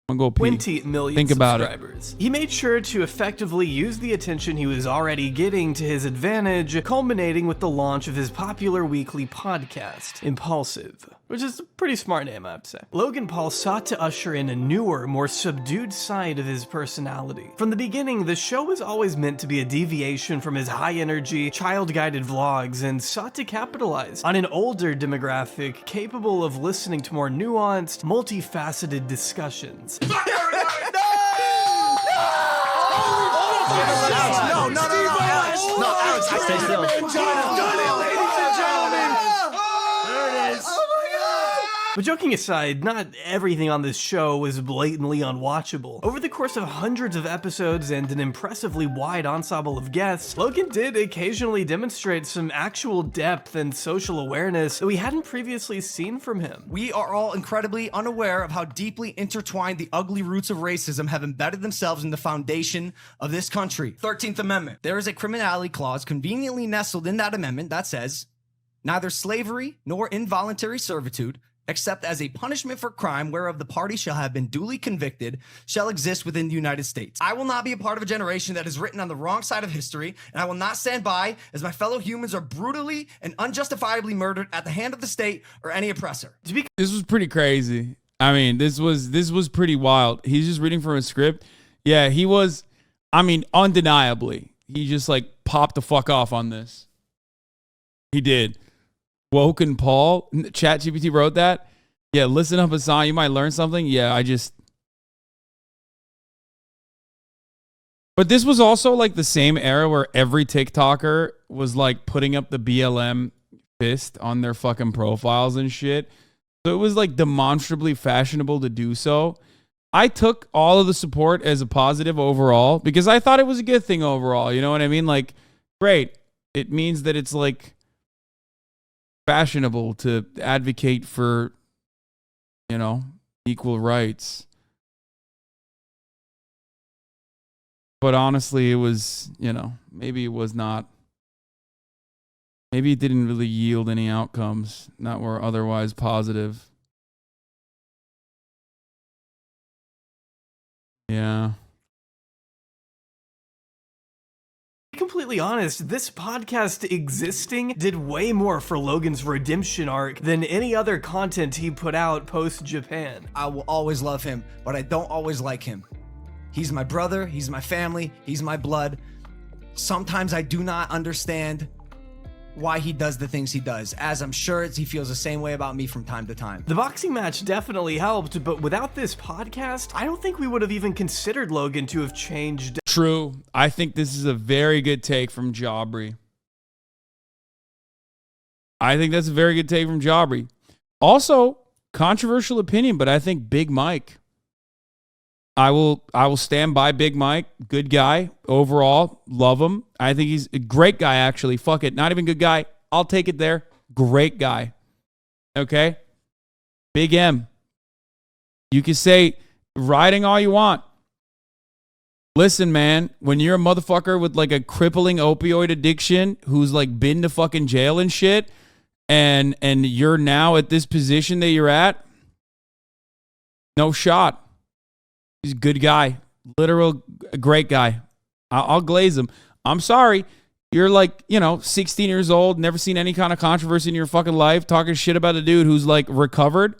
I'm gonna go pee. 20 million Think about subscribers. He made sure to effectively use the attention he was already getting to his advantage, culminating with the launch of his popular weekly podcast, Impulsive, which is a pretty smart name, I have to say. Logan Paul sought to usher in a newer, more subdued side of his personality. From the beginning, the show was always meant to be a deviation from his high-energy, child-guided vlogs and sought to capitalize on an older demographic capable of listening to more nuanced, multifaceted discussions. No! Alex, stay still. Ladies and gentlemen. There it is. But joking aside, not everything on this show was blatantly unwatchable. Over the course of hundreds of episodes and an impressively wide ensemble of guests, Logan did occasionally demonstrate some actual depth and social awareness that we hadn't previously seen from him. We are all incredibly unaware of how deeply intertwined the ugly roots of racism have embedded themselves in the foundation of this country. 13th Amendment. There is a criminality clause conveniently nestled in that amendment that says, neither slavery nor involuntary servitude, except as a punishment for crime whereof the party shall have been duly convicted, shall exist within the United States. I will not be a part of a generation that is written on the wrong side of history, and I will not stand by as my fellow humans are brutally and unjustifiably murdered at the hand of the state or any oppressor. This was pretty crazy. I mean, this was pretty wild. He's just reading from a script. Yeah, he was, I mean, undeniably. He just like popped the fuck off on this. He did. Woken Paul, ChatGPT wrote that. Yeah, listen up, Hasan. You might learn something. Yeah, But this was also like the same era where every TikToker was like putting up the BLM fist on their fucking profiles and shit. So it was like demonstrably fashionable to do so. I took all of the support as a positive overall because I thought it was a good thing overall. You know what I mean? Like, great. It means that it's like fashionable to advocate for, you know, equal rights. But honestly, it was, you know, maybe it was not. Maybe it didn't really yield any outcomes that were otherwise positive. Yeah. Completely honest, this podcast existing did way more for Logan's redemption arc than any other content he put out post-Japan. I will always love him, but I don't always like him. He's my brother, he's my family, he's my blood. Sometimes I do not understand why he does the things he does, as I'm sure he feels the same way about me from time to time. The boxing match definitely helped, but without this podcast, I don't think we would have even considered Logan to have changed. True. I think this is a very good take from Jabri. I think that's a very good take from Jabri. Also, controversial opinion, but I think Big Mike. I will stand by Big Mike. Good guy overall. Love him. I think he's a great guy, actually. Fuck it. Not even good guy. I'll take it there. Great guy. Okay? Big M. You can say Riding all you want. Listen, man, when you're a motherfucker with like a crippling opioid addiction who's like been to fucking jail and shit, and you're now at this position that you're at, no shot. He's a good guy. Literal great guy. I'll glaze him. I'm sorry. You're like, 16 years old, never seen any kind of controversy in your fucking life, talking shit about a dude who's like recovered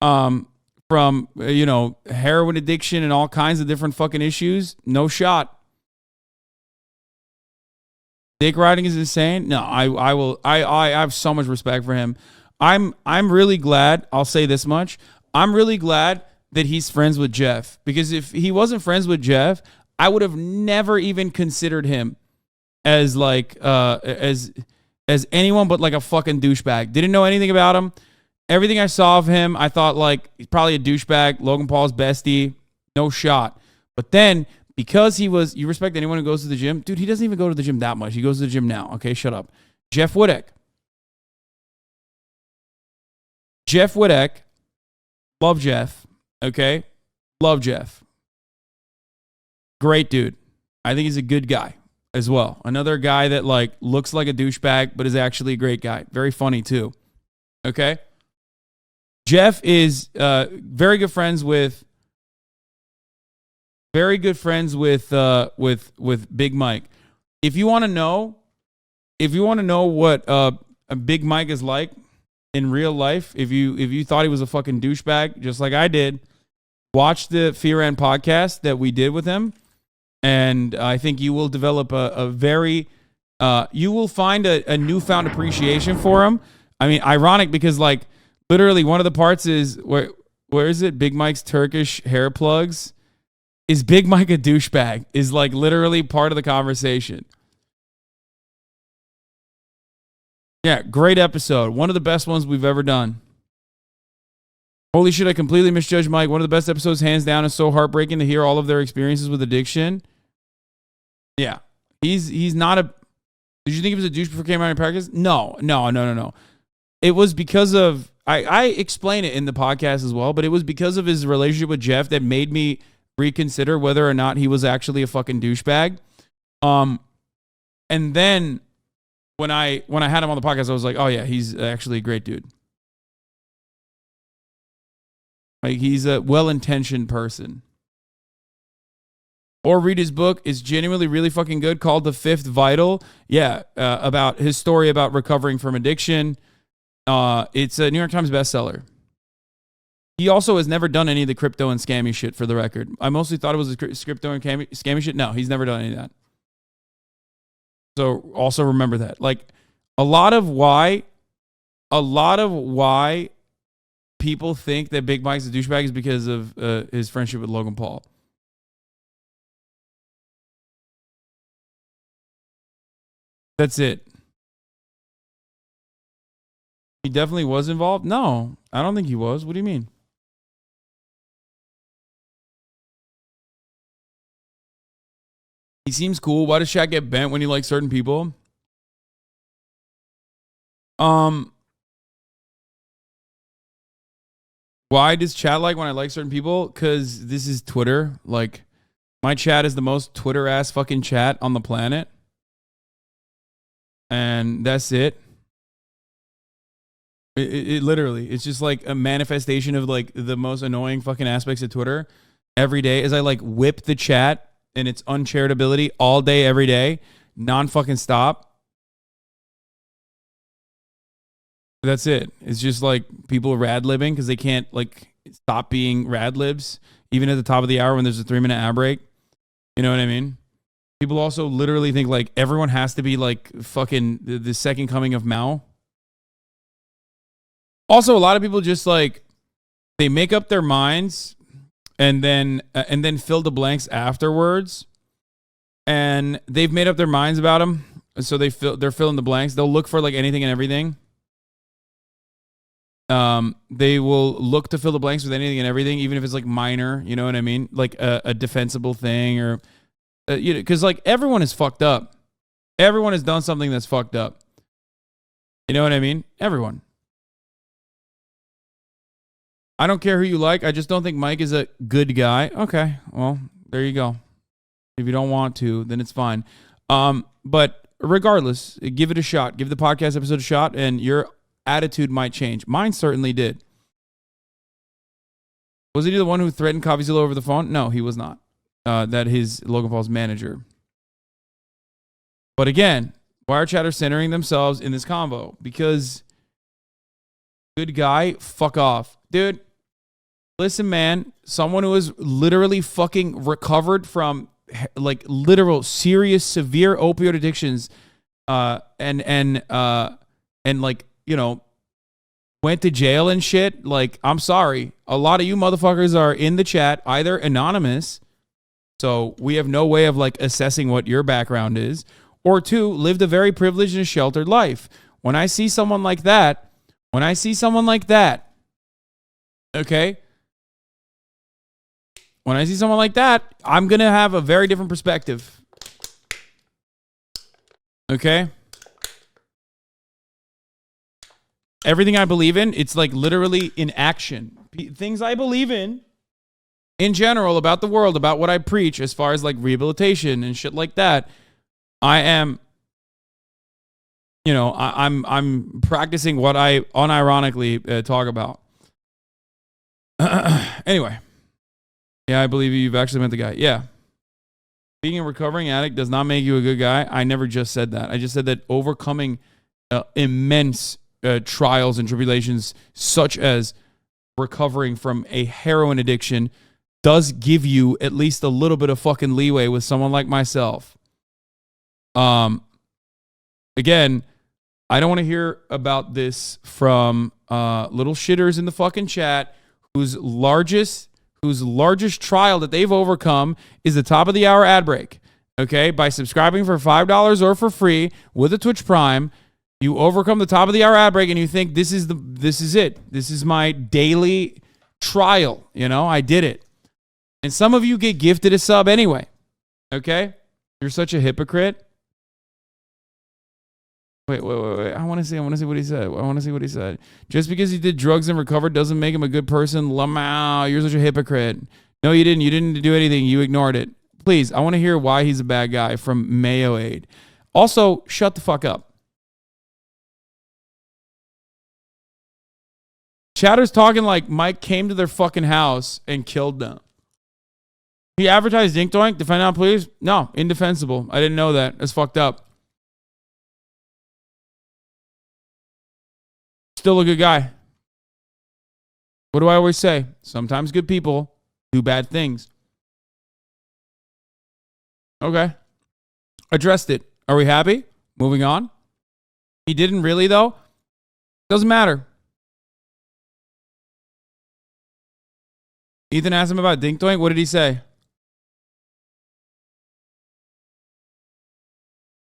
from, heroin addiction and all kinds of different fucking issues. No shot. Dick riding is insane. No, I have so much respect for him. I'm really glad. I'll say this much. I'm really glad that he's friends with Jeff, because if he wasn't friends with Jeff, I would have never even considered him as like as anyone but like a fucking douchebag. Didn't know anything about him. Everything I saw of him, I thought like he's probably a douchebag. Logan Paul's bestie, no shot. But then because you respect anyone who goes to the gym, dude. He doesn't even go to the gym that much. He goes to the gym now. Okay, shut up. Jeff Wittek. Love Jeff. Okay, love Jeff. Great dude. I think he's a good guy as well. Another guy that like looks like a douchebag, but is actually a great guy. Very funny too. Okay. Jeff is very good friends with Big Mike. If you want to know what a Big Mike is like in real life, if you thought he was a fucking douchebag, just like I did, watch the Fear and podcast that we did with him. And I think you will develop you will find a newfound appreciation for him. I mean, ironic because like literally one of the parts is where is it? Big Mike's Turkish hair plugs. Is Big Mike a douchebag? Is like literally part of the conversation. Yeah, great episode. One of the best ones we've ever done. Holy shit, I completely misjudged Mike. One of the best episodes, hands down. It's so heartbreaking to hear all of their experiences with addiction. Yeah. He's not a... Did you think he was a douche before he came out in practice? No. It was because of... I explain it in the podcast as well, but it was because of his relationship with Jeff that made me reconsider whether or not he was actually a fucking douchebag. And then when I had him on the podcast, I was like, oh yeah, he's actually a great dude. Like, he's a well-intentioned person. Or read his book. It's genuinely really fucking good, called The Fifth Vital. Yeah, about his story about recovering from addiction. It's a New York Times bestseller. He also has never done any of the crypto and scammy shit, for the record. I mostly thought it was crypto and scammy shit. No, he's never done any of that. So also remember that. Like, a lot of why people think that Big Mike's a douchebag is because of his friendship with Logan Paul. That's it. He definitely was involved? No, I don't think he was. What do you mean? He seems cool. Why does Shaq get bent when he likes certain people? Why does chat like when I like certain people? Because this is Twitter. Like, my chat is the most Twitter-ass fucking chat on the planet. And that's it. It literally, it's just like a manifestation of like the most annoying fucking aspects of Twitter every day as I like whip the chat and its uncharitability all day, every day, non-fucking stop. That's it. It's just like people rad-libbing because they can't like stop being rad-libs even at the top of the hour when there's a 3-minute ad break. You know what I mean? People also literally think like everyone has to be like fucking the second coming of Mao. Also, a lot of people just like, they make up their minds and then fill the blanks afterwards. And they've made up their minds about them. So they're filling the blanks. They'll look for like anything and everything. They will look to fill the blanks with anything and everything, even if it's like minor, you know what I mean? Like a defensible thing or, because like everyone is fucked up. Everyone has done something that's fucked up. You know what I mean? Everyone. I don't care who you like. I just don't think Mike is a good guy. Okay, well, there you go. If you don't want to, then it's fine. But regardless, give it a shot. Give the podcast episode a shot, and your attitude might change. Mine certainly did. Was he the one who threatened CoffeeZilla over the phone? No, he was not. That is Logan Paul's manager. But again, why are chatters centering themselves in this convo? Because good guy, fuck off. Dude, listen, man. Someone who is literally fucking recovered from like literal serious severe opioid addictions and like, you know, went to jail and shit. Like, I'm sorry. A lot of you motherfuckers are in the chat, either anonymous, so we have no way of like assessing what your background is, or two, lived a very privileged and sheltered life. When I see someone like that, okay? When I see someone like that, I'm going to have a very different perspective. Okay? Everything I believe in, it's like literally in action. Things I believe in general, about the world, about what I preach, as far as like rehabilitation and shit like that, I am, you know, I'm practicing what I unironically talk about. Anyway. Yeah, I believe you've actually met the guy. Yeah. Being a recovering addict does not make you a good guy. I never just said that. I just said that overcoming immense trials and tribulations, such as recovering from a heroin addiction, does give you at least a little bit of fucking leeway with someone like myself. Again, I don't want to hear about this from little shitters in the fucking chat whose largest trial that they've overcome is the top of the hour ad break. Okay, by subscribing for $5 or for free with a Twitch Prime, you overcome the top of the hour ad break, and you think this is it. This is my daily trial. You know, I did it. And some of you get gifted a sub anyway. Okay, you're such a hypocrite. Wait. I want to see what he said. Just because he did drugs and recovered doesn't make him a good person. Lamau, you're such a hypocrite. No, you didn't. You didn't do anything. You ignored it. Please, I want to hear why he's a bad guy from Mayo Aid. Also, shut the fuck up. Chatter's talking like Mike came to their fucking house and killed them. He advertised Dink Doink. Defend out, please. No, indefensible. I didn't know that. That's fucked up. Still a good guy. What do I always say? Sometimes good people do bad things. Okay. Addressed it. Are we happy? Moving on. He didn't really, though. Doesn't matter. Ethan asked him about Dink Doink. What did he say?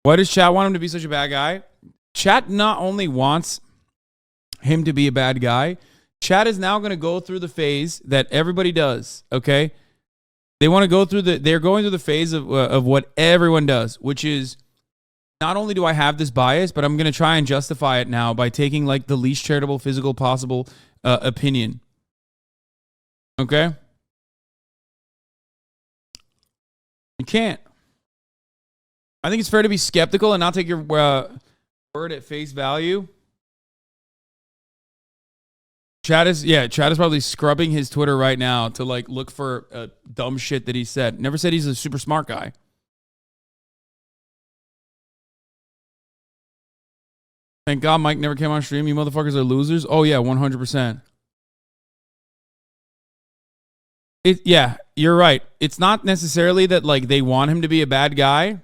Why does chat want him to be such a bad guy? Chat not only wants him to be a bad guy, chat is now going to go through the phase that everybody does, okay? They want to go through they're going through the phase of what everyone does, which is, not only do I have this bias, but I'm going to try and justify it now by taking like the least charitable physical possible opinion. Okay? You can't. I think it's fair to be skeptical and not take your word at face value. Chad is probably scrubbing his Twitter right now to like look for dumb shit that he said. Never said he's a super smart guy. Thank God Mike never came on stream. You motherfuckers are losers. Oh yeah, 100%. Yeah, you're right. It's not necessarily that like they want him to be a bad guy.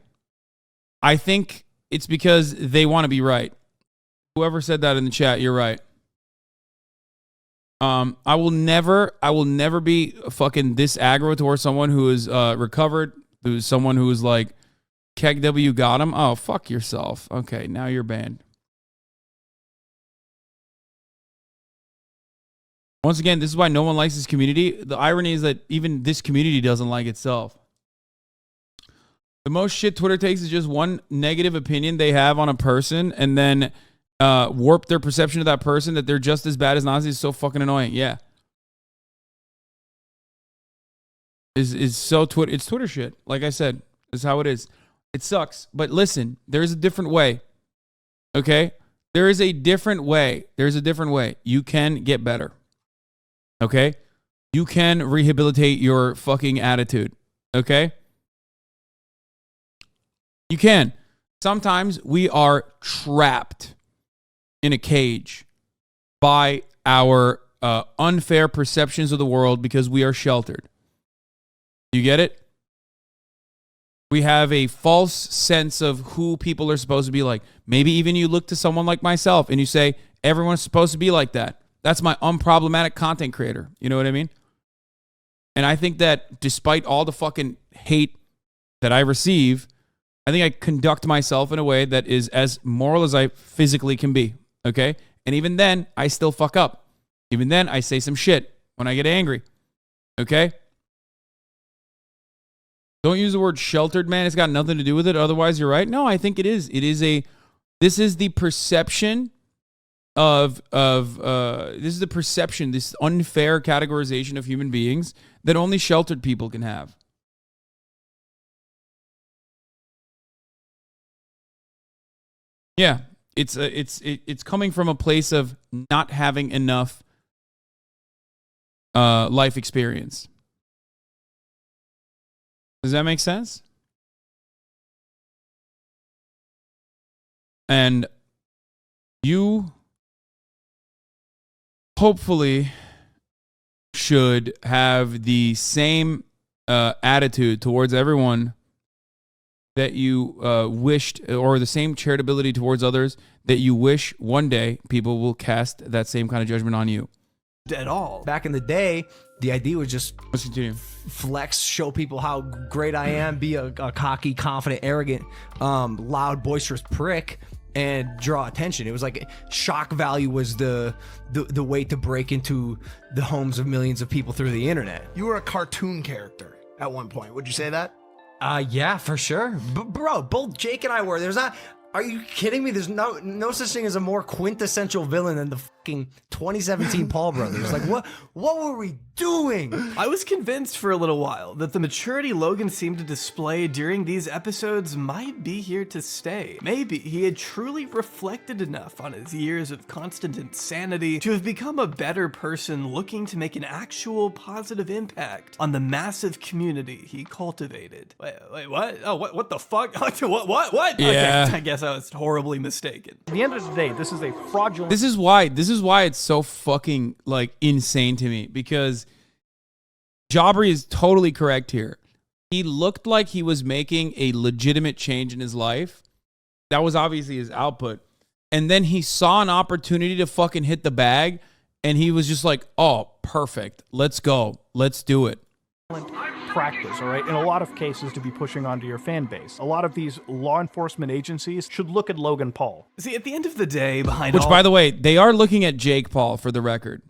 I think it's because they want to be right. Whoever said that in the chat, you're right. I will never be fucking this aggro towards someone who is recovered, who's someone who is like, Keg W got him. Oh, fuck yourself. Okay, now you're banned. Once again, this is why no one likes this community. The irony is that even this community doesn't like itself. The most shit Twitter takes is just one negative opinion they have on a person and then warp their perception of that person that they're just as bad as Nazi is so fucking annoying. Yeah. is so Twitter. It's Twitter shit. Like I said, is how it is. It sucks. But listen, there's a different way. Okay? There is a different way. There's a different way. You can get better. Okay? You can rehabilitate your fucking attitude. Okay? You can. Sometimes we are trapped in a cage by our unfair perceptions of the world because we are sheltered. You get it? We have a false sense of who people are supposed to be like. Maybe even you look to someone like myself and you say, everyone's supposed to be like that. That's my unproblematic content creator. You know what I mean? And I think that despite all the fucking hate that I receive, I think I conduct myself in a way that is as moral as I physically can be. Okay? And even then, I still fuck up. Even then, I say some shit when I get angry. Okay? Don't use the word sheltered, man. It's got nothing to do with it. Otherwise, you're right. No, I think it is. This is the perception this is the perception, this unfair categorization of human beings that only sheltered people can have. Yeah, it's coming from a place of not having enough life experience. Does that make sense? And you hopefully should have the same attitude towards everyone that you wished, or the same charitability towards others that you wish one day people will cast that same kind of judgment on you. At all. Back in the day, the idea was just flex, show people how great I am, be a cocky, confident, arrogant, loud, boisterous prick, and draw attention. It was like shock value was the way to break into the homes of millions of people through the internet. You were a cartoon character at one point. Would you say that? Yeah, for sure. Bro, both Jake and I were. There's not. Are you kidding me? There's no such thing as a more quintessential villain than the fucking 2017 Paul brothers. Like, what were we doing? I was convinced for a little while that the maturity Logan seemed to display during these episodes might be here to stay. Maybe he had truly reflected enough on his years of constant insanity to have become a better person looking to make an actual positive impact on the massive community he cultivated. Wait, what? Oh, what the fuck? What? Yeah. Okay, I guess I was horribly mistaken. At the end of the day, this is a fraudulent... This is why it's so fucking like insane to me, because Jabri is totally correct here. He looked like he was making a legitimate change in his life. That was obviously his output. And then he saw an opportunity to fucking hit the bag, and he was just like, oh, perfect. Let's go. Let's do it. Practice, all right, in a lot of cases to be pushing onto your fan base. A lot of these law enforcement agencies should look at Logan Paul. See, at the end of the day, behind Which, by the way, they are looking at Jake Paul, for the record.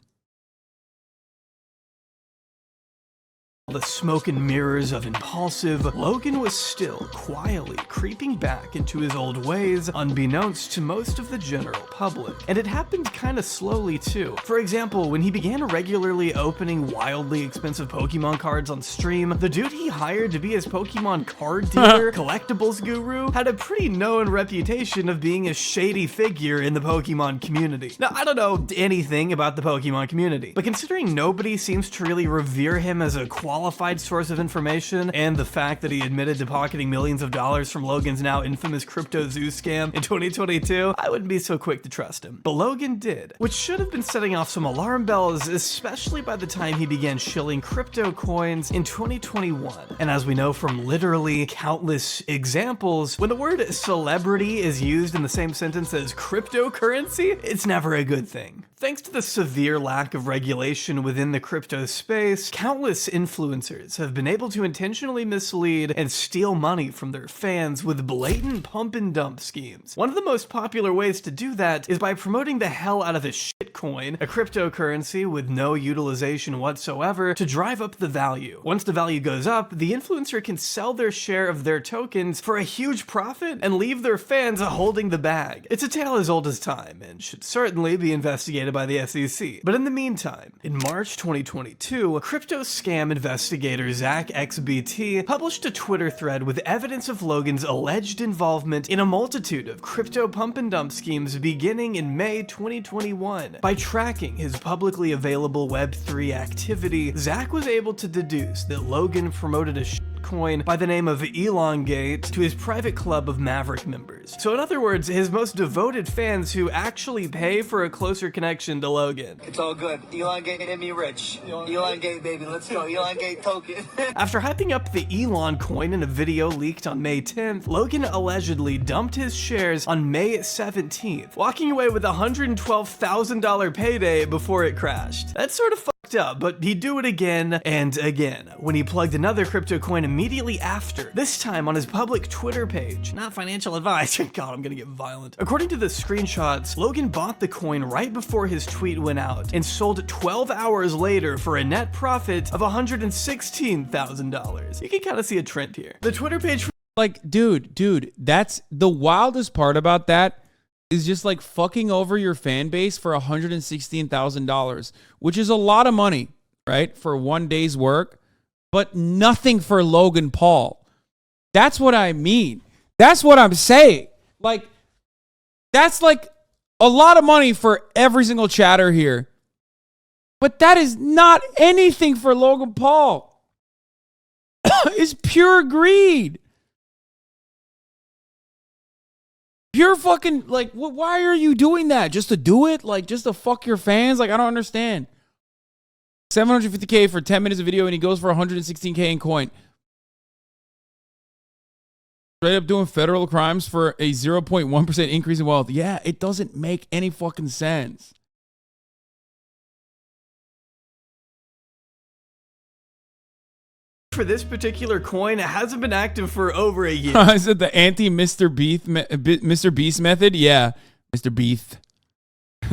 The smoke and mirrors of impulsive, Logan was still quietly creeping back into his old ways, unbeknownst to most of the general public. And it happened kinda slowly too. For example, when he began regularly opening wildly expensive Pokemon cards on stream, the dude he hired to be his Pokemon card dealer, collectibles guru, had a pretty known reputation of being a shady figure in the Pokemon community. Now, I don't know anything about the Pokemon community, but considering nobody seems to really revere him as a qualified source of information, and the fact that he admitted to pocketing millions of dollars from Logan's now infamous Crypto Zoo scam in 2022, I wouldn't be so quick to trust him. But Logan did, which should have been setting off some alarm bells, especially by the time he began shilling crypto coins in 2021. And as we know from literally countless examples, when the word celebrity is used in the same sentence as cryptocurrency, it's never a good thing. Thanks to the severe lack of regulation within the crypto space, countless influencers have been able to intentionally mislead and steal money from their fans with blatant pump and dump schemes. One of the most popular ways to do that is by promoting the hell out of a shitcoin, a cryptocurrency with no utilization whatsoever, to drive up the value. Once the value goes up, the influencer can sell their share of their tokens for a huge profit and leave their fans holding the bag. It's a tale as old as time and should certainly be investigated investigated by the SEC. But in the meantime, in March 2022, crypto scam investigator Zach XBT published a Twitter thread with evidence of Logan's alleged involvement in a multitude of crypto pump and dump schemes beginning in May 2021. By tracking his publicly available Web3 activity, Zach was able to deduce that Logan promoted a coin by the name of Elongate to his private club of Maverick members. So in other words, his most devoted fans who actually pay for a closer connection to Logan. It's all good. Elongate made me rich. Elongate, baby. Let's go. Elongate token. After hyping up the Elon coin in a video leaked on May 10th, Logan allegedly dumped his shares on May 17th, walking away with a $112,000 payday before it crashed. That's sort of fucked up, but he'd do it again and again when he plugged another crypto coin immediately after, this time on his public Twitter page. Not financial advice. God, I'm gonna get violent. According to the screenshots, Logan bought the coin right before his tweet went out and sold 12 hours later for a net profit of $116,000. You can kind of see a trend here. The Twitter page, like, dude, that's the wildest part about that is just like fucking over your fan base for $116,000, which is a lot of money, right? For one day's work, but nothing for Logan Paul. That's what I mean. That's what I'm saying. Like, that's like a lot of money for every single chatter here. But that is not anything for Logan Paul. It's pure greed. Pure fucking, like, why are you doing that? Just to do it? Like, just to fuck your fans? Like, I don't understand. $750K for 10 minutes of video, and he goes for $116K in coin. Straight up doing federal crimes for a 0.1% increase in wealth. Yeah, it doesn't make any fucking sense. for this particular coin hasn't been active for over a year. I said the anti-Mr. Beast method. Yeah, Mr. Beast.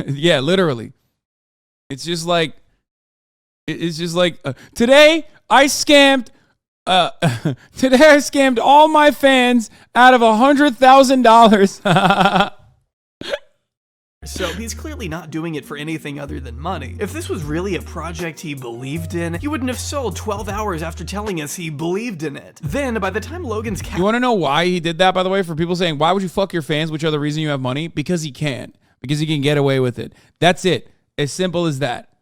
Yeah, literally. It's just like today I scammed. Today I scammed all my fans out of $100,000. So he's clearly not doing it for anything other than money. If this was really a project he believed in, he wouldn't have sold 12 hours after telling us he believed in it. Then, by the time Logan's You want to know why he did that, by the way? For people saying, why would you fuck your fans? Which other reason you have money? Because he can. Because he can get away with it. That's it. As simple as that.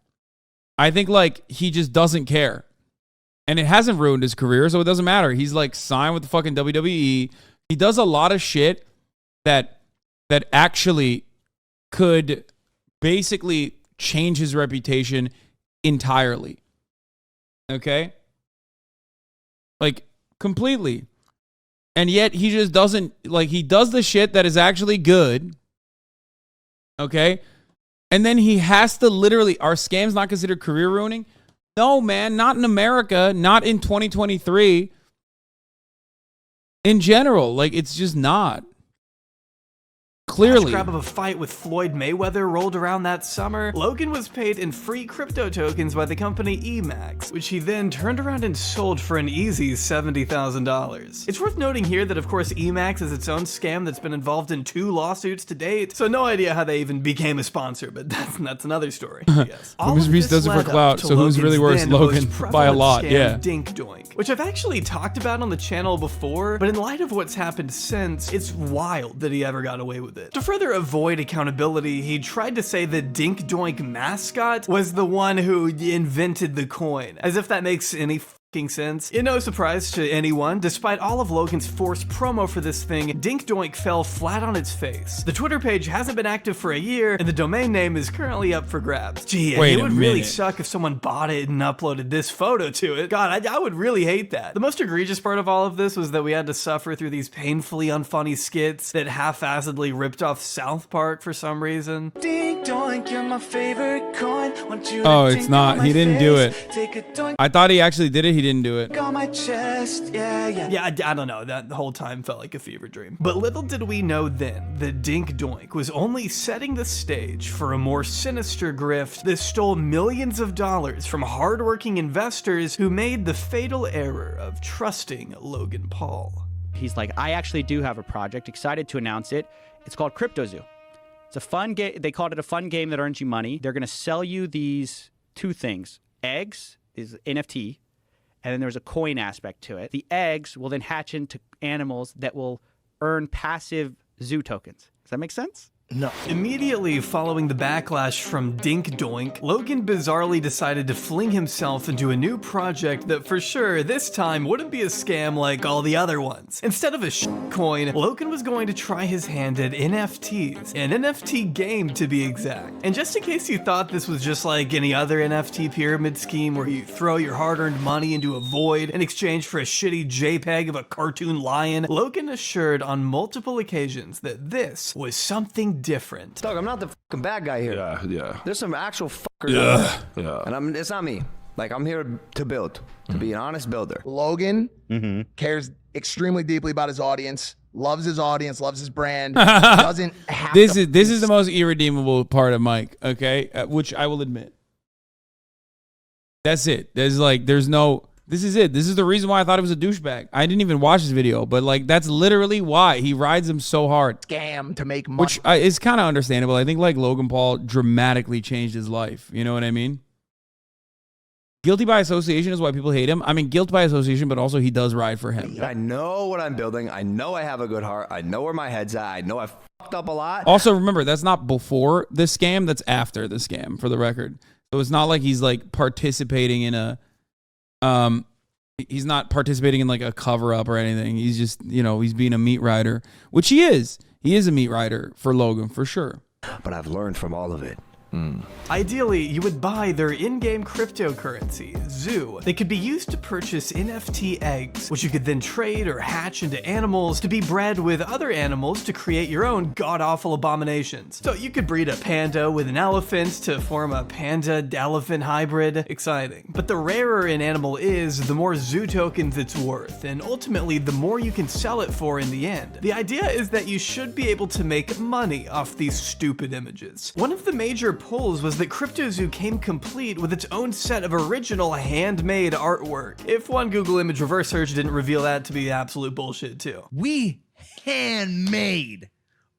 I think, like, he just doesn't care. And it hasn't ruined his career, so it doesn't matter. He's, like, signed with the fucking WWE. He does a lot of shit that actually could basically change his reputation entirely. Okay? Like, completely. And yet he just doesn't, like, he does the shit that is actually good. Okay? And then he has to literally, are scams not considered career ruining? No, man, not in America, not in 2023. In general, like, it's just not. Clearly. Grab of a fight with Floyd Mayweather rolled around that summer, Logan was paid in free crypto tokens by the company Emacs, which he then turned around and sold for an easy $70,000. It's worth noting here that, of course, Emacs is its own scam that's been involved in 2 lawsuits to date, so no idea how they even became a sponsor, but that's another story, I guess. Mr. Beast does it for clout, so who's really worse? Logan by a lot, yeah. Dink Doink, which I've actually talked about on the channel before, but in light of what's happened since, it's wild that he ever got away with it. To further avoid accountability, he tried to say the Dink Doink mascot was the one who invented the coin, as if that makes any sense. In no surprise to anyone, despite all of Logan's forced promo for this thing, Dink Doink fell flat on its face. The Twitter page hasn't been active for a year, and the domain name is currently up for grabs. Gee, it would really suck if someone bought it and uploaded this photo to it. God, I would really hate that. The most egregious part of all of this was that we had to suffer through these painfully unfunny skits that half-assedly ripped off South Park for some reason. Dink Doink, you're my favorite coin. Oh, it's not. He didn't do it. I thought he actually did it. He didn't do it. On my chest, yeah. I don't know. That the whole time felt like a fever dream. But little did we know then that Dink Doink was only setting the stage for a more sinister grift that stole millions of dollars from hardworking investors who made the fatal error of trusting Logan Paul. He's like, I actually do have a project, excited to announce it. It's called CryptoZoo. It's a fun game. They called it a fun game that earns you money. They're going to sell you these two things. Eggs is NFT, and then there's a coin aspect to it. The eggs will then hatch into animals that will earn passive zoo tokens. Does that make sense? No. Immediately following the backlash from Dink Doink, Logan bizarrely decided to fling himself into a new project that for sure this time wouldn't be a scam like all the other ones. Instead of a coin, Logan was going to try his hand at NFTs, an NFT game to be exact. And just in case you thought this was just like any other NFT pyramid scheme where you throw your hard-earned money into a void in exchange for a shitty JPEG of a cartoon lion, Logan assured on multiple occasions that this was something different. Dog, I'm not the fucking bad guy here. Yeah. There's some actual fuckers out there. Yeah. And it's not me. Like, I'm here to build, to be an honest builder. Logan cares extremely deeply about his audience, loves his brand, doesn't have This is the most irredeemable part of Mike, okay? Which I will admit. That's it. This is it. This is the reason why I thought it was a douchebag. I didn't even watch this video, but like that's literally why he rides him so hard. Scam to make money. Which is kind of understandable. I think like Logan Paul dramatically changed his life. You know what I mean? Guilty by association is why people hate him. I mean, guilt by association, but also he does ride for him. I know what I'm building. I know I have a good heart. I know where my head's at. I know I've fucked up a lot. Also, remember, that's not before the scam. That's after the scam, for the record. So it's not like he's like participating in a... he's not participating in like a cover up or anything. He's just, he's being a meat rider, which he is. He is a meat rider for Logan, for sure. But I've learned from all of it. Ideally, you would buy their in-game cryptocurrency, Zoo. They could be used to purchase NFT eggs, which you could then trade or hatch into animals to be bred with other animals to create your own god-awful abominations. So you could breed a panda with an elephant to form a panda-elephant hybrid. Exciting. But the rarer an animal is, the more Zoo tokens it's worth, and ultimately the more you can sell it for in the end. The idea is that you should be able to make money off these stupid images. One of the major polls was that CryptoZoo came complete with its own set of original handmade artwork. If one Google image reverse search didn't reveal that to be absolute bullshit too. We handmade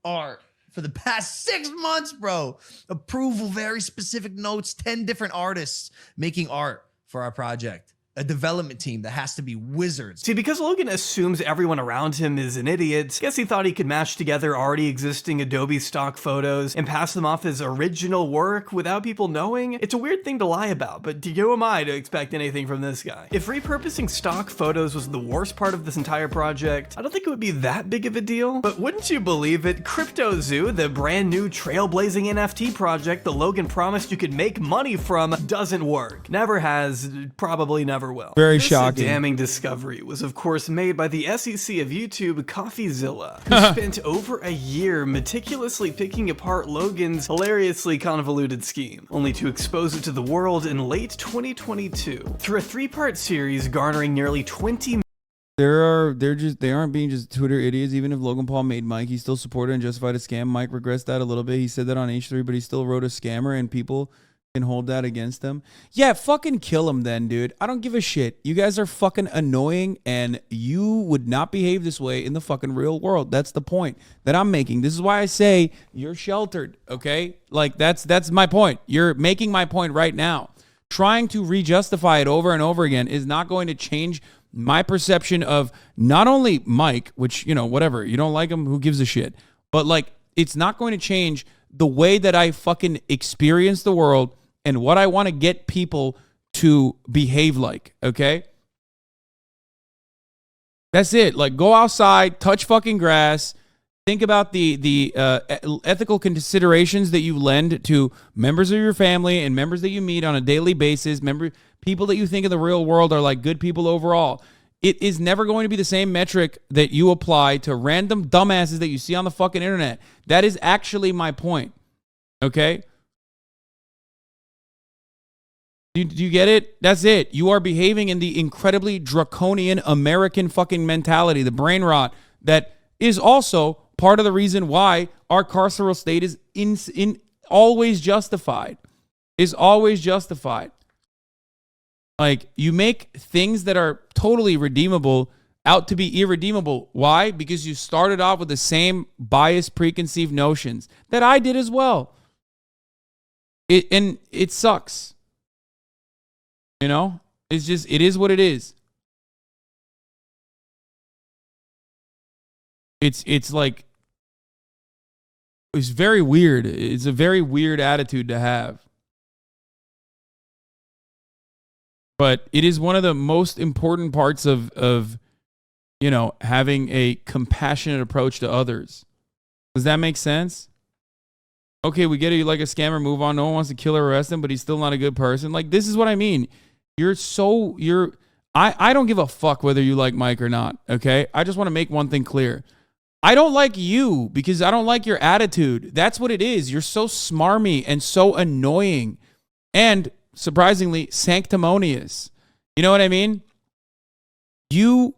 art for the past 6 months, bro. Approval, very specific notes, 10 different artists making art for our project. A development team that has to be wizards. See, because Logan assumes everyone around him is an idiot, guess he thought he could mash together already existing Adobe stock photos and pass them off as original work without people knowing. It's a weird thing to lie about, but who am I to expect anything from this guy? If repurposing stock photos was the worst part of this entire project, I don't think it would be that big of a deal. But wouldn't you believe it, CryptoZoo, the brand new trailblazing NFT project that Logan promised you could make money from, doesn't work. Never has, probably never will. Very this shocking. Damning discovery was of course made by the SEC of YouTube, CoffeeZilla, who spent over a year meticulously picking apart Logan's hilariously convoluted scheme, only to expose it to the world in late 2022 through a 3-part series garnering nearly 20 They aren't being just Twitter idiots. Even if Logan Paul made Mike, he still supported and justified a scam. Mike regrets that a little bit. He said that on H3, but he still wrote a scammer and people can hold that against him. Yeah, fucking kill him then, dude. I don't give a shit. You guys are fucking annoying and you would not behave this way in the fucking real world. That's the point that I'm making. This is why I say you're sheltered, okay? Like that's my point. You're making my point right now. Trying to re-justify it over and over again is not going to change my perception of not only Mike, which, whatever, you don't like him, who gives a shit, but like it's not going to change the way that I fucking experience the world and what I want to get people to behave like, okay? That's it. Like, go outside, touch fucking grass, think about the ethical considerations that you lend to members of your family and members that you meet on a daily basis, people that you think in the real world are like good people overall. It is never going to be the same metric that you apply to random dumbasses that you see on the fucking internet. That is actually my point, okay? Do you get it? That's it. You are behaving in the incredibly draconian American fucking mentality, the brain rot that is also part of the reason why our carceral state is always justified. Is always justified. Like, you make things that are totally redeemable out to be irredeemable. Why? Because you started off with the same biased, preconceived notions that I did as well. It sucks. You know? It's just, it is what it is. It's like, it's very weird. It's a very weird attitude to have. But it is one of the most important parts of you know, having a compassionate approach to others. Does that make sense? Okay, we get it. You like a scammer, move on. No one wants to kill or arrest him, but he's still not a good person. Like, this is what I mean. I don't give a fuck whether you like Mike or not, okay? I just want to make one thing clear. I don't like you because I don't like your attitude. That's what it is. You're so smarmy and so annoying and, surprisingly, sanctimonious. You know what I mean? You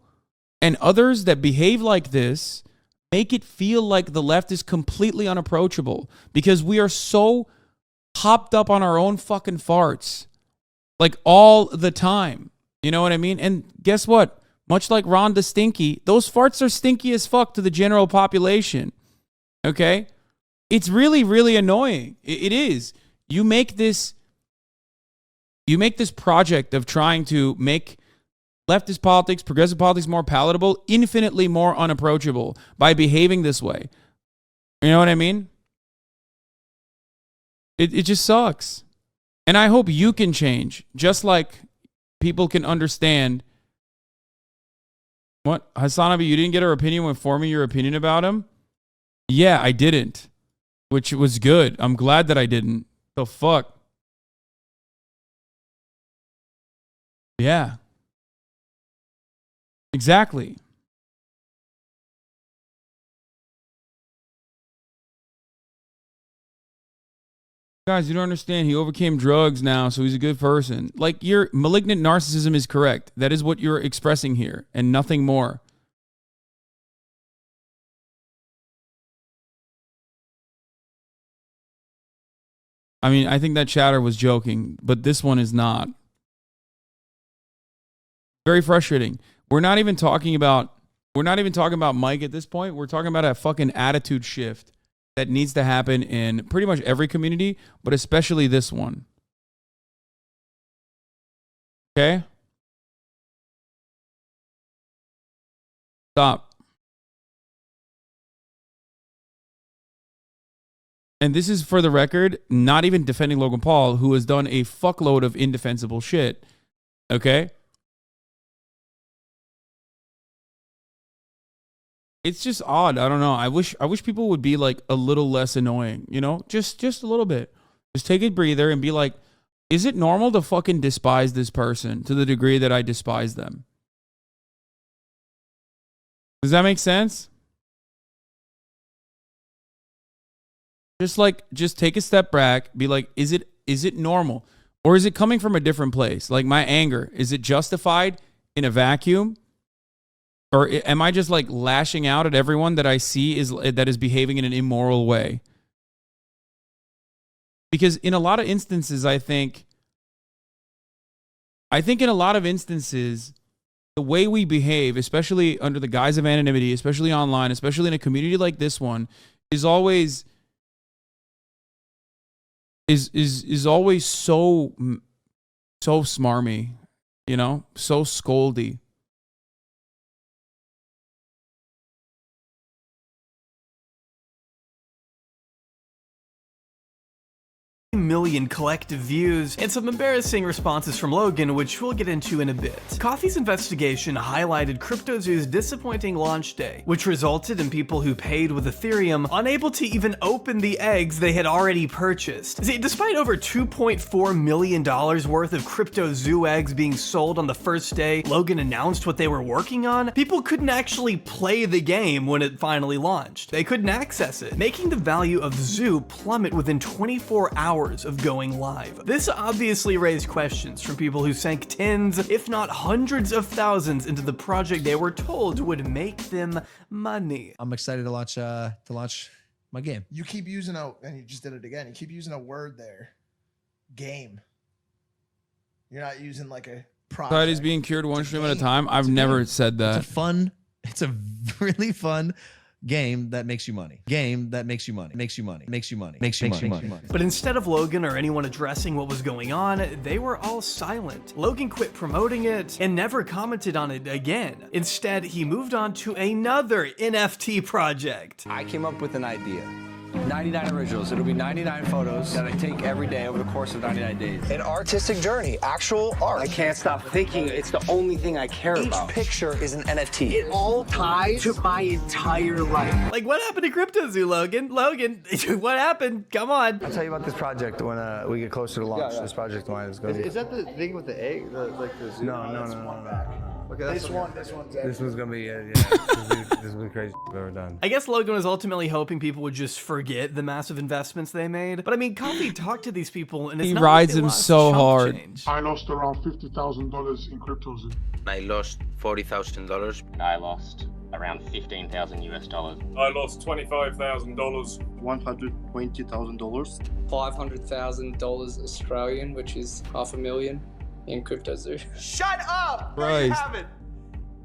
and others that behave like this make it feel like the left is completely unapproachable because we are so hopped up on our own fucking farts, like all the time. You know what I mean? And guess what? Much like Rhonda Stinky, those farts are stinky as fuck to the general population. Okay? It's really, really annoying. It is. You make this project of trying to make leftist politics, progressive politics more palatable, infinitely more unapproachable by behaving this way. You know what I mean? It just sucks. And I hope you can change, just like people can understand. What? Hasanabi, you didn't get her opinion when forming your opinion about him? Yeah, I didn't. Which was good. I'm glad that I didn't. The fuck? Yeah. Exactly. Guys, you don't understand. He overcame drugs now, so he's a good person. Like, your malignant narcissism is correct. That is what you're expressing here, and nothing more. I mean, I think that chatter was joking, but this one is not. Very frustrating. We're not even talking about Mike at this point. We're talking about a fucking attitude shift that needs to happen in pretty much every community, but especially this one. Okay? Stop. And this is, for the record, not even defending Logan Paul, who has done a fuckload of indefensible shit. Okay? It's just odd. I don't know. I wish people would be like a little less annoying, you know? Just a little bit. Just take a breather and be like, is it normal to fucking despise this person to the degree that I despise them? Does that make sense? Just take a step back, be like, is it normal? Or is it coming from a different place? Like, my anger, is it justified in a vacuum? Or am I just like lashing out at everyone that I see that is behaving in an immoral way? Because in a lot of instances, I think in a lot of instances, the way we behave, especially under the guise of anonymity, especially online, especially in a community like this one, is always always so smarmy, you know, so scoldy. Million collective views and some embarrassing responses from Logan, which we'll get into in a bit. Coffee's investigation highlighted CryptoZoo's disappointing launch day, which resulted in people who paid with Ethereum unable to even open the eggs they had already purchased. See, despite over $2.4 million worth of CryptoZoo eggs being sold on the first day Logan announced what they were working on, people couldn't actually play the game when it finally launched. They couldn't access it, making the value of Zoo plummet within 24 hours of going live. This obviously raised questions from people who sank tens, if not hundreds of thousands into the project they were told would make them money. I'm excited to launch my game. You keep using and you just did it again. You keep using a word there. Game. You're not using like a Society's being cured one stream at a time. I've never said that. It's a really fun game that makes you money. Makes you money. But instead of Logan or anyone addressing what was going on, they were all silent. Logan quit promoting it and never commented on it again. Instead, he moved on to another NFT project. I came up with an idea. 99 originals. It'll be 99 photos that I take every day over the course of 99 days. An artistic journey, actual art. I can't stop thinking. It's the only thing I care about. Each picture is an NFT. It all ties to my entire life. Like, what happened to CryptoZoo, Logan? Logan, what happened? Come on. I'll tell you about this project when we get closer to launch. This project of mine is going to be... Is that the thing with the egg? Like the zoo? No. Okay, this one's This one's going to be, this will be crazy I've ever done. I guess Logan was ultimately hoping people would just forget the massive investments they made. But I mean, Coffee talked to these people and it's He not rides like they him lost so chump hard. change. I lost around $50,000 in CryptoZoo. I lost $40,000. I lost around $15,000 US. I lost $25,000. $120,000. $500,000 Australian, which is $500,000 in CryptoZoo. Shut up! There you have it.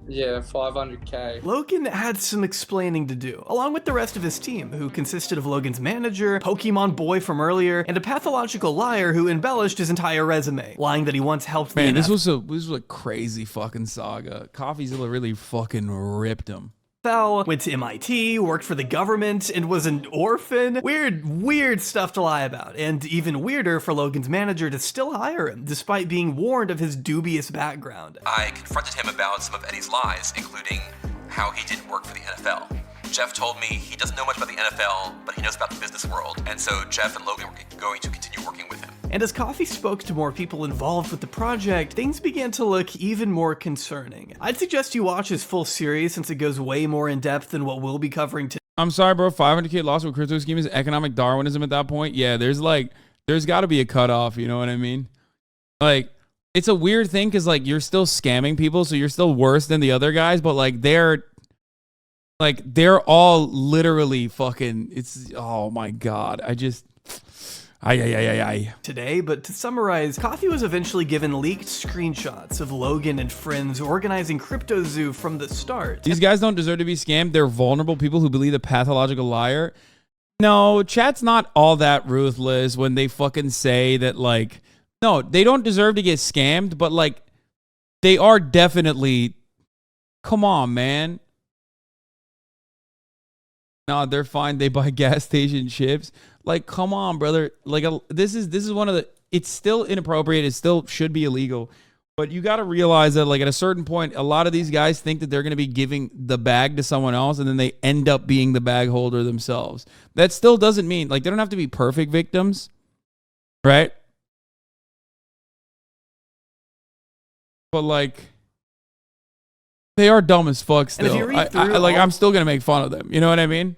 Yeah, 500K. Logan had some explaining to do, along with the rest of his team, who consisted of Logan's manager, Pokemon Boy from earlier, and a pathological liar who embellished his entire resume, lying that he once helped Man, the this was a crazy fucking saga. Coffeezilla really fucking ripped him. NFL, went to MIT, worked for the government, and was an orphan. Weird stuff to lie about. And even weirder for Logan's manager to still hire him, despite being warned of his dubious background. I confronted him about some of Eddie's lies, including how he didn't work for the NFL. Jeff told me he doesn't know much about the NFL, but he knows about the business world, and so Jeff and Logan were going to continue working with him. And as Coffee spoke to more people involved with the project, things began to look even more concerning. I'd suggest you watch his full series since it goes way more in depth than what we'll be covering today. I'm sorry, bro. 500K loss with crypto scheme is economic Darwinism at that point. Yeah, there's got to be a cutoff. You know what I mean? Like, it's a weird thing because like you're still scamming people, so you're still worse than the other guys. But like they're all literally fucking. It's oh my god. Today, but to summarize, Coffee was eventually given leaked screenshots of Logan and friends organizing CryptoZoo from the start. These guys don't deserve to be scammed. They're vulnerable people who believe the pathological liar. No, chat's not all that ruthless when they fucking say that, like, no, they don't deserve to get scammed, but like, they are definitely, come on, man. No, they're fine. They buy gas station chips. Like, come on, brother. Like, this is one of the. It's still inappropriate. It still should be illegal. But you got to realize that, like, at a certain point, a lot of these guys think that they're going to be giving the bag to someone else, and then they end up being the bag holder themselves. That still doesn't mean, like, they don't have to be perfect victims, right? But like, they are dumb as fuck still. And if you read through I'm still going to make fun of them. You know what I mean?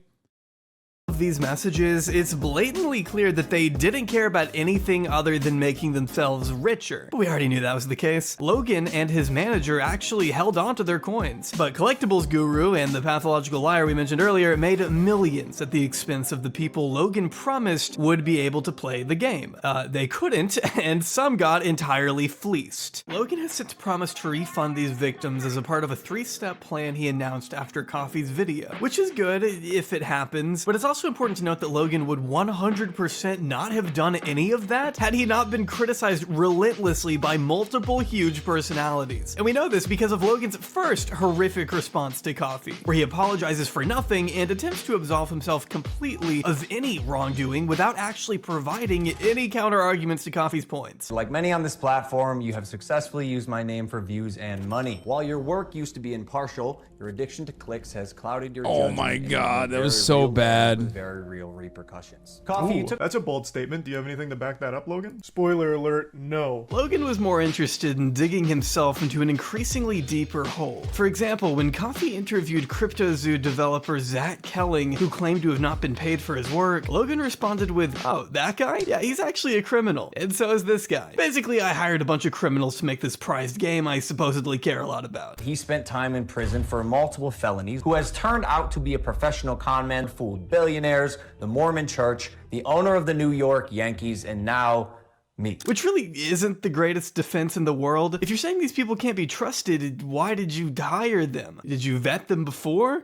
These messages, it's blatantly clear that they didn't care about anything other than making themselves richer. We already knew that was the case. Logan and his manager actually held on to their coins, but Collectibles Guru and the pathological liar we mentioned earlier made millions at the expense of the people Logan promised would be able to play the game. They couldn't, and some got entirely fleeced. Logan has since promised to refund these victims as a part of a 3-step plan he announced after Coffee's video, which is good if it happens, but it's also important to note that Logan would 100% not have done any of that had he not been criticized relentlessly by multiple huge personalities. And we know this because of Logan's first horrific response to Coffee, where he apologizes for nothing and attempts to absolve himself completely of any wrongdoing without actually providing any counter arguments to Coffee's points. Like many on this platform, you have successfully used my name for views and money. While your work used to be impartial, your addiction to clicks has clouded your judgment. Oh my god, that was so bad. Very real repercussions. Coffee, that's a bold statement. Do you have anything to back that up, Logan? Spoiler alert, no. Logan was more interested in digging himself into an increasingly deeper hole. For example, when Coffee interviewed CryptoZoo developer Zach Kelling, who claimed to have not been paid for his work, Logan responded with, "Oh, that guy? Yeah, he's actually a criminal. And so is this guy. Basically, I hired a bunch of criminals to make this prized game I supposedly care a lot about." He spent time in prison for multiple felonies, who has turned out to be a professional con man, fooled billionaires, the Mormon Church, the owner of the New York Yankees, and now Me. Which really isn't the greatest defense in the world. If you're saying these people can't be trusted, why did you hire them? Did you vet them before?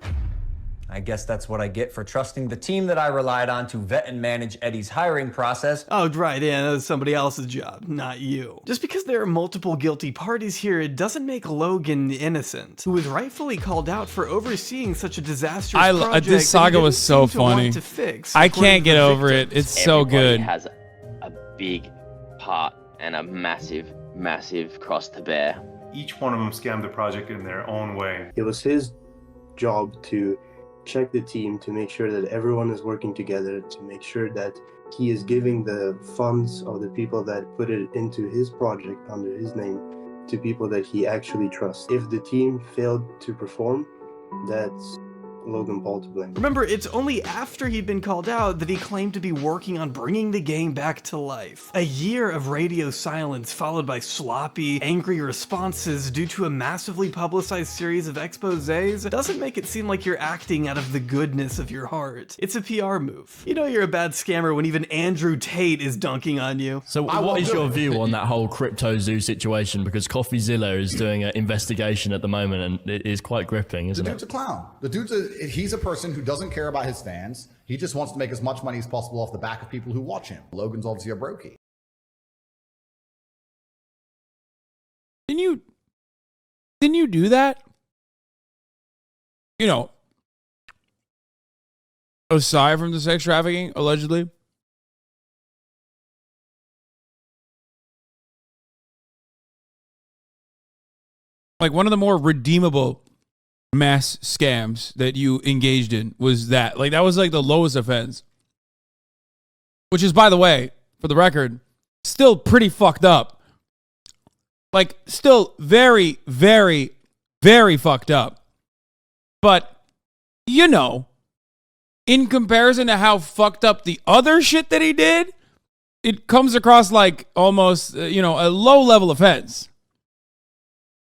I guess that's what I get for trusting the team that I relied on to vet and manage Eddie's hiring process. Oh, right, yeah, that was somebody else's job, not you. Just because there are multiple guilty parties here, it doesn't make Logan innocent, who was rightfully called out for overseeing such a disastrous project. This saga was so funny. I can't get over it. It's so good. Has a big part and a massive, massive cross to bear. Each one of them scammed the project in their own way. It was his job to check the team, to make sure that everyone is working together, to make sure that he is giving the funds of the people that put it into his project under his name to people that he actually trusts. If the team failed to perform, that's Logan Paul to blame. Remember, it's only after he'd been called out that he claimed to be working on bringing the game back to life. A year of radio silence followed by sloppy, angry responses due to a massively publicized series of exposés doesn't make it seem like you're acting out of the goodness of your heart. It's a PR move. You know you're a bad scammer when even Andrew Tate is dunking on you. So what is your view on that whole CryptoZoo situation? Because CoffeeZilla is doing an investigation at the moment and it is quite gripping, isn't it? The dude's a clown. He's a person who doesn't care about his fans. He just wants to make as much money as possible off the back of people who watch him. Logan's obviously a brokey. Didn't you do that? You know, aside from the sex trafficking, allegedly. Like one of the more redeemable mass scams that you engaged in was that. Like that was like the lowest offense. Which is, by the way, for the record, still pretty fucked up. Like still very, very, very fucked up. But, you know, in comparison to how fucked up the other shit that he did, it comes across like almost, a low level offense.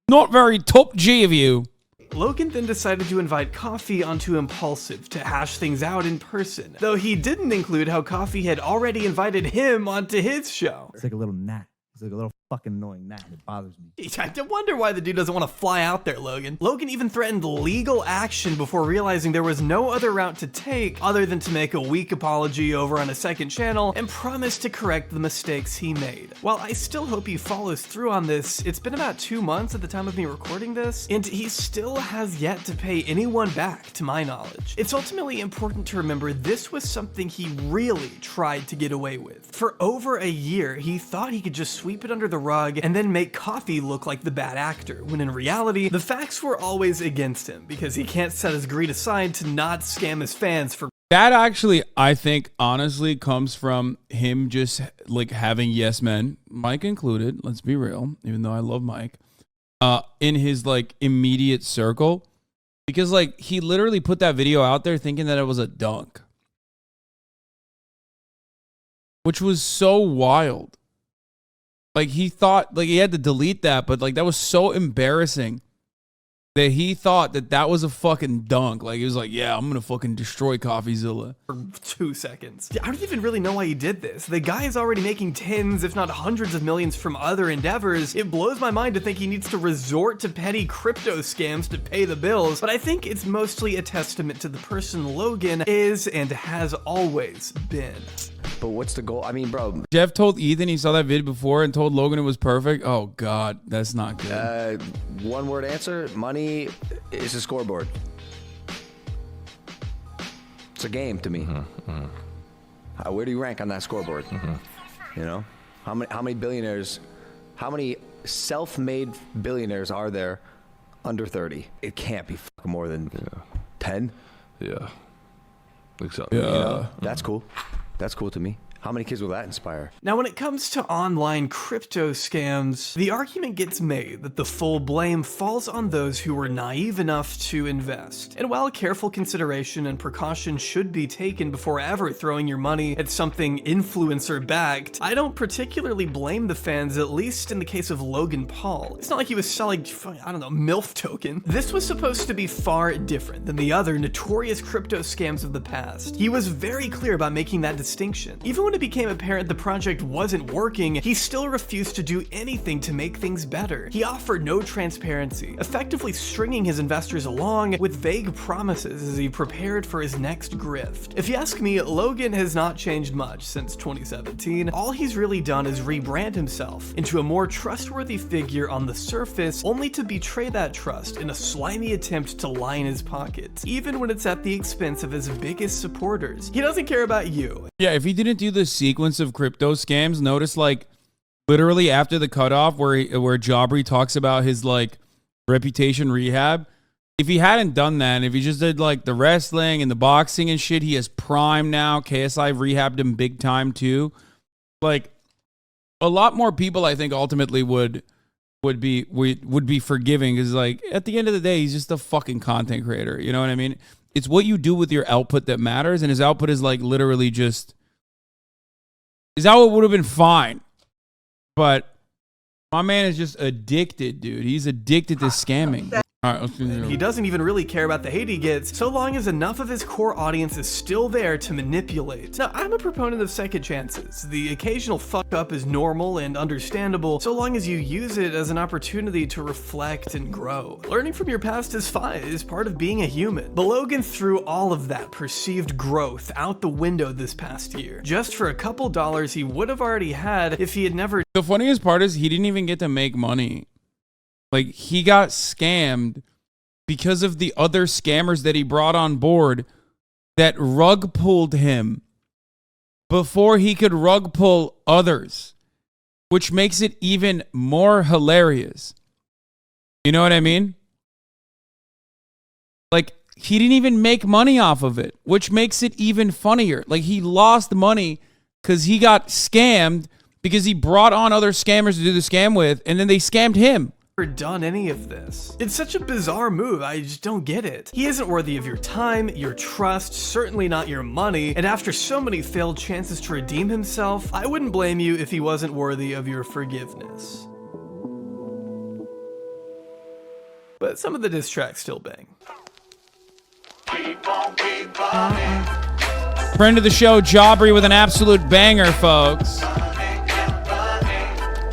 Not very top G of you. Logan then decided to invite Coffee onto Impulsive to hash things out in person, though he didn't include how Coffee had already invited him onto his show. It's like a little gnat. It's like a little fucking annoying gnat. It bothers me. I wonder why the dude doesn't want to fly out there, Logan. Logan even threatened legal action before realizing there was no other route to take other than to make a weak apology over on a second channel and promise to correct the mistakes he made. While I still hope he follows through on this, it's been about 2 months at the time of me recording this, and he still has yet to pay anyone back, to my knowledge. It's ultimately important to remember this was something he really tried to get away with. For over a year, he thought he could just sweep it under the rug and then make Coffee look like the bad actor, when in reality, the facts were always against him because he can't set his greed aside to not scam his fans for. That actually, I think, honestly comes from him just like having yes men, Mike included, let's be real, even though I love Mike, in his like immediate circle, because like he literally put that video out there thinking that it was a dunk, which was so wild. Like he thought, like he had to delete that, but like that was so embarrassing that he thought that that was a fucking dunk. Like he was like, yeah, I'm gonna fucking destroy CoffeeZilla. For 2 seconds. I don't even really know why he did this. The guy is already making tens, if not hundreds of millions from other endeavors. It blows my mind to think he needs to resort to petty crypto scams to pay the bills, but I think it's mostly a testament to the person Logan is and has always been. But what's the goal? I mean, bro. Jeff told Ethan he saw that video before and told Logan it was perfect. Oh, God, that's not good. One word answer, money is a scoreboard. It's a game to me. Where do you rank on that scoreboard? You know? How many billionaires, how many self-made billionaires are there under 30? It can't be more than 10. Yeah. Exactly. You know? That's cool. That's cool to me. How many kids will that inspire? Now, when it comes to online crypto scams, the argument gets made that the full blame falls on those who were naive enough to invest. And while careful consideration and precaution should be taken before ever throwing your money at something influencer-backed, I don't particularly blame the fans, at least in the case of Logan Paul. It's not like he was selling, I don't know, MILF token. This was supposed to be far different than the other notorious crypto scams of the past. He was very clear about making that distinction. Even when when it became apparent the project wasn't working, he still refused to do anything to make things better. He offered no transparency, effectively stringing his investors along with vague promises as he prepared for his next grift. If you ask me, Logan has not changed much since 2017. All he's really done is rebrand himself into a more trustworthy figure on the surface, only to betray that trust in a slimy attempt to line his pockets, even when it's at the expense of his biggest supporters. He doesn't care about you. Yeah, if he didn't do the sequence of crypto scams, notice like literally after the cutoff where Jabri talks about his like reputation rehab, if he hadn't done that, and if he just did like the wrestling and the boxing and shit, he has Prime now. KSI rehabbed him big time too. Like a lot more people, I think, ultimately would be forgiving, because like at the end of the day, he's just a fucking content creator. You know what I mean? It's what you do with your output that matters, and his output is like literally just his output would have been fine, but my man is just addicted, dude. He's addicted to scamming. All right, he doesn't even really care about the hate he gets, so long as enough of his core audience is still there to manipulate. Now, I'm a proponent of second chances. The occasional fuck up is normal and understandable, so long as you use it as an opportunity to reflect and grow. Learning from your past is fine, is part of being a human. But Logan threw all of that perceived growth out the window this past year, just for a couple dollars he would have already had if he had never. The funniest part is he didn't even get to make money. Like, he got scammed because of the other scammers that he brought on board that rug pulled him before he could rug pull others, which makes it even more hilarious. You know what I mean? Like, he didn't even make money off of it, which makes it even funnier. Like, he lost money because he got scammed because he brought on other scammers to do the scam with, and then they scammed him. Done any of this. It's such a bizarre move, I just don't get it. He isn't worthy of your time, your trust, certainly not your money, and after so many failed chances to redeem himself, I wouldn't blame you if he wasn't worthy of your forgiveness. But some of the diss tracks still bang. Friend of the show, Jabri, with an absolute banger, folks.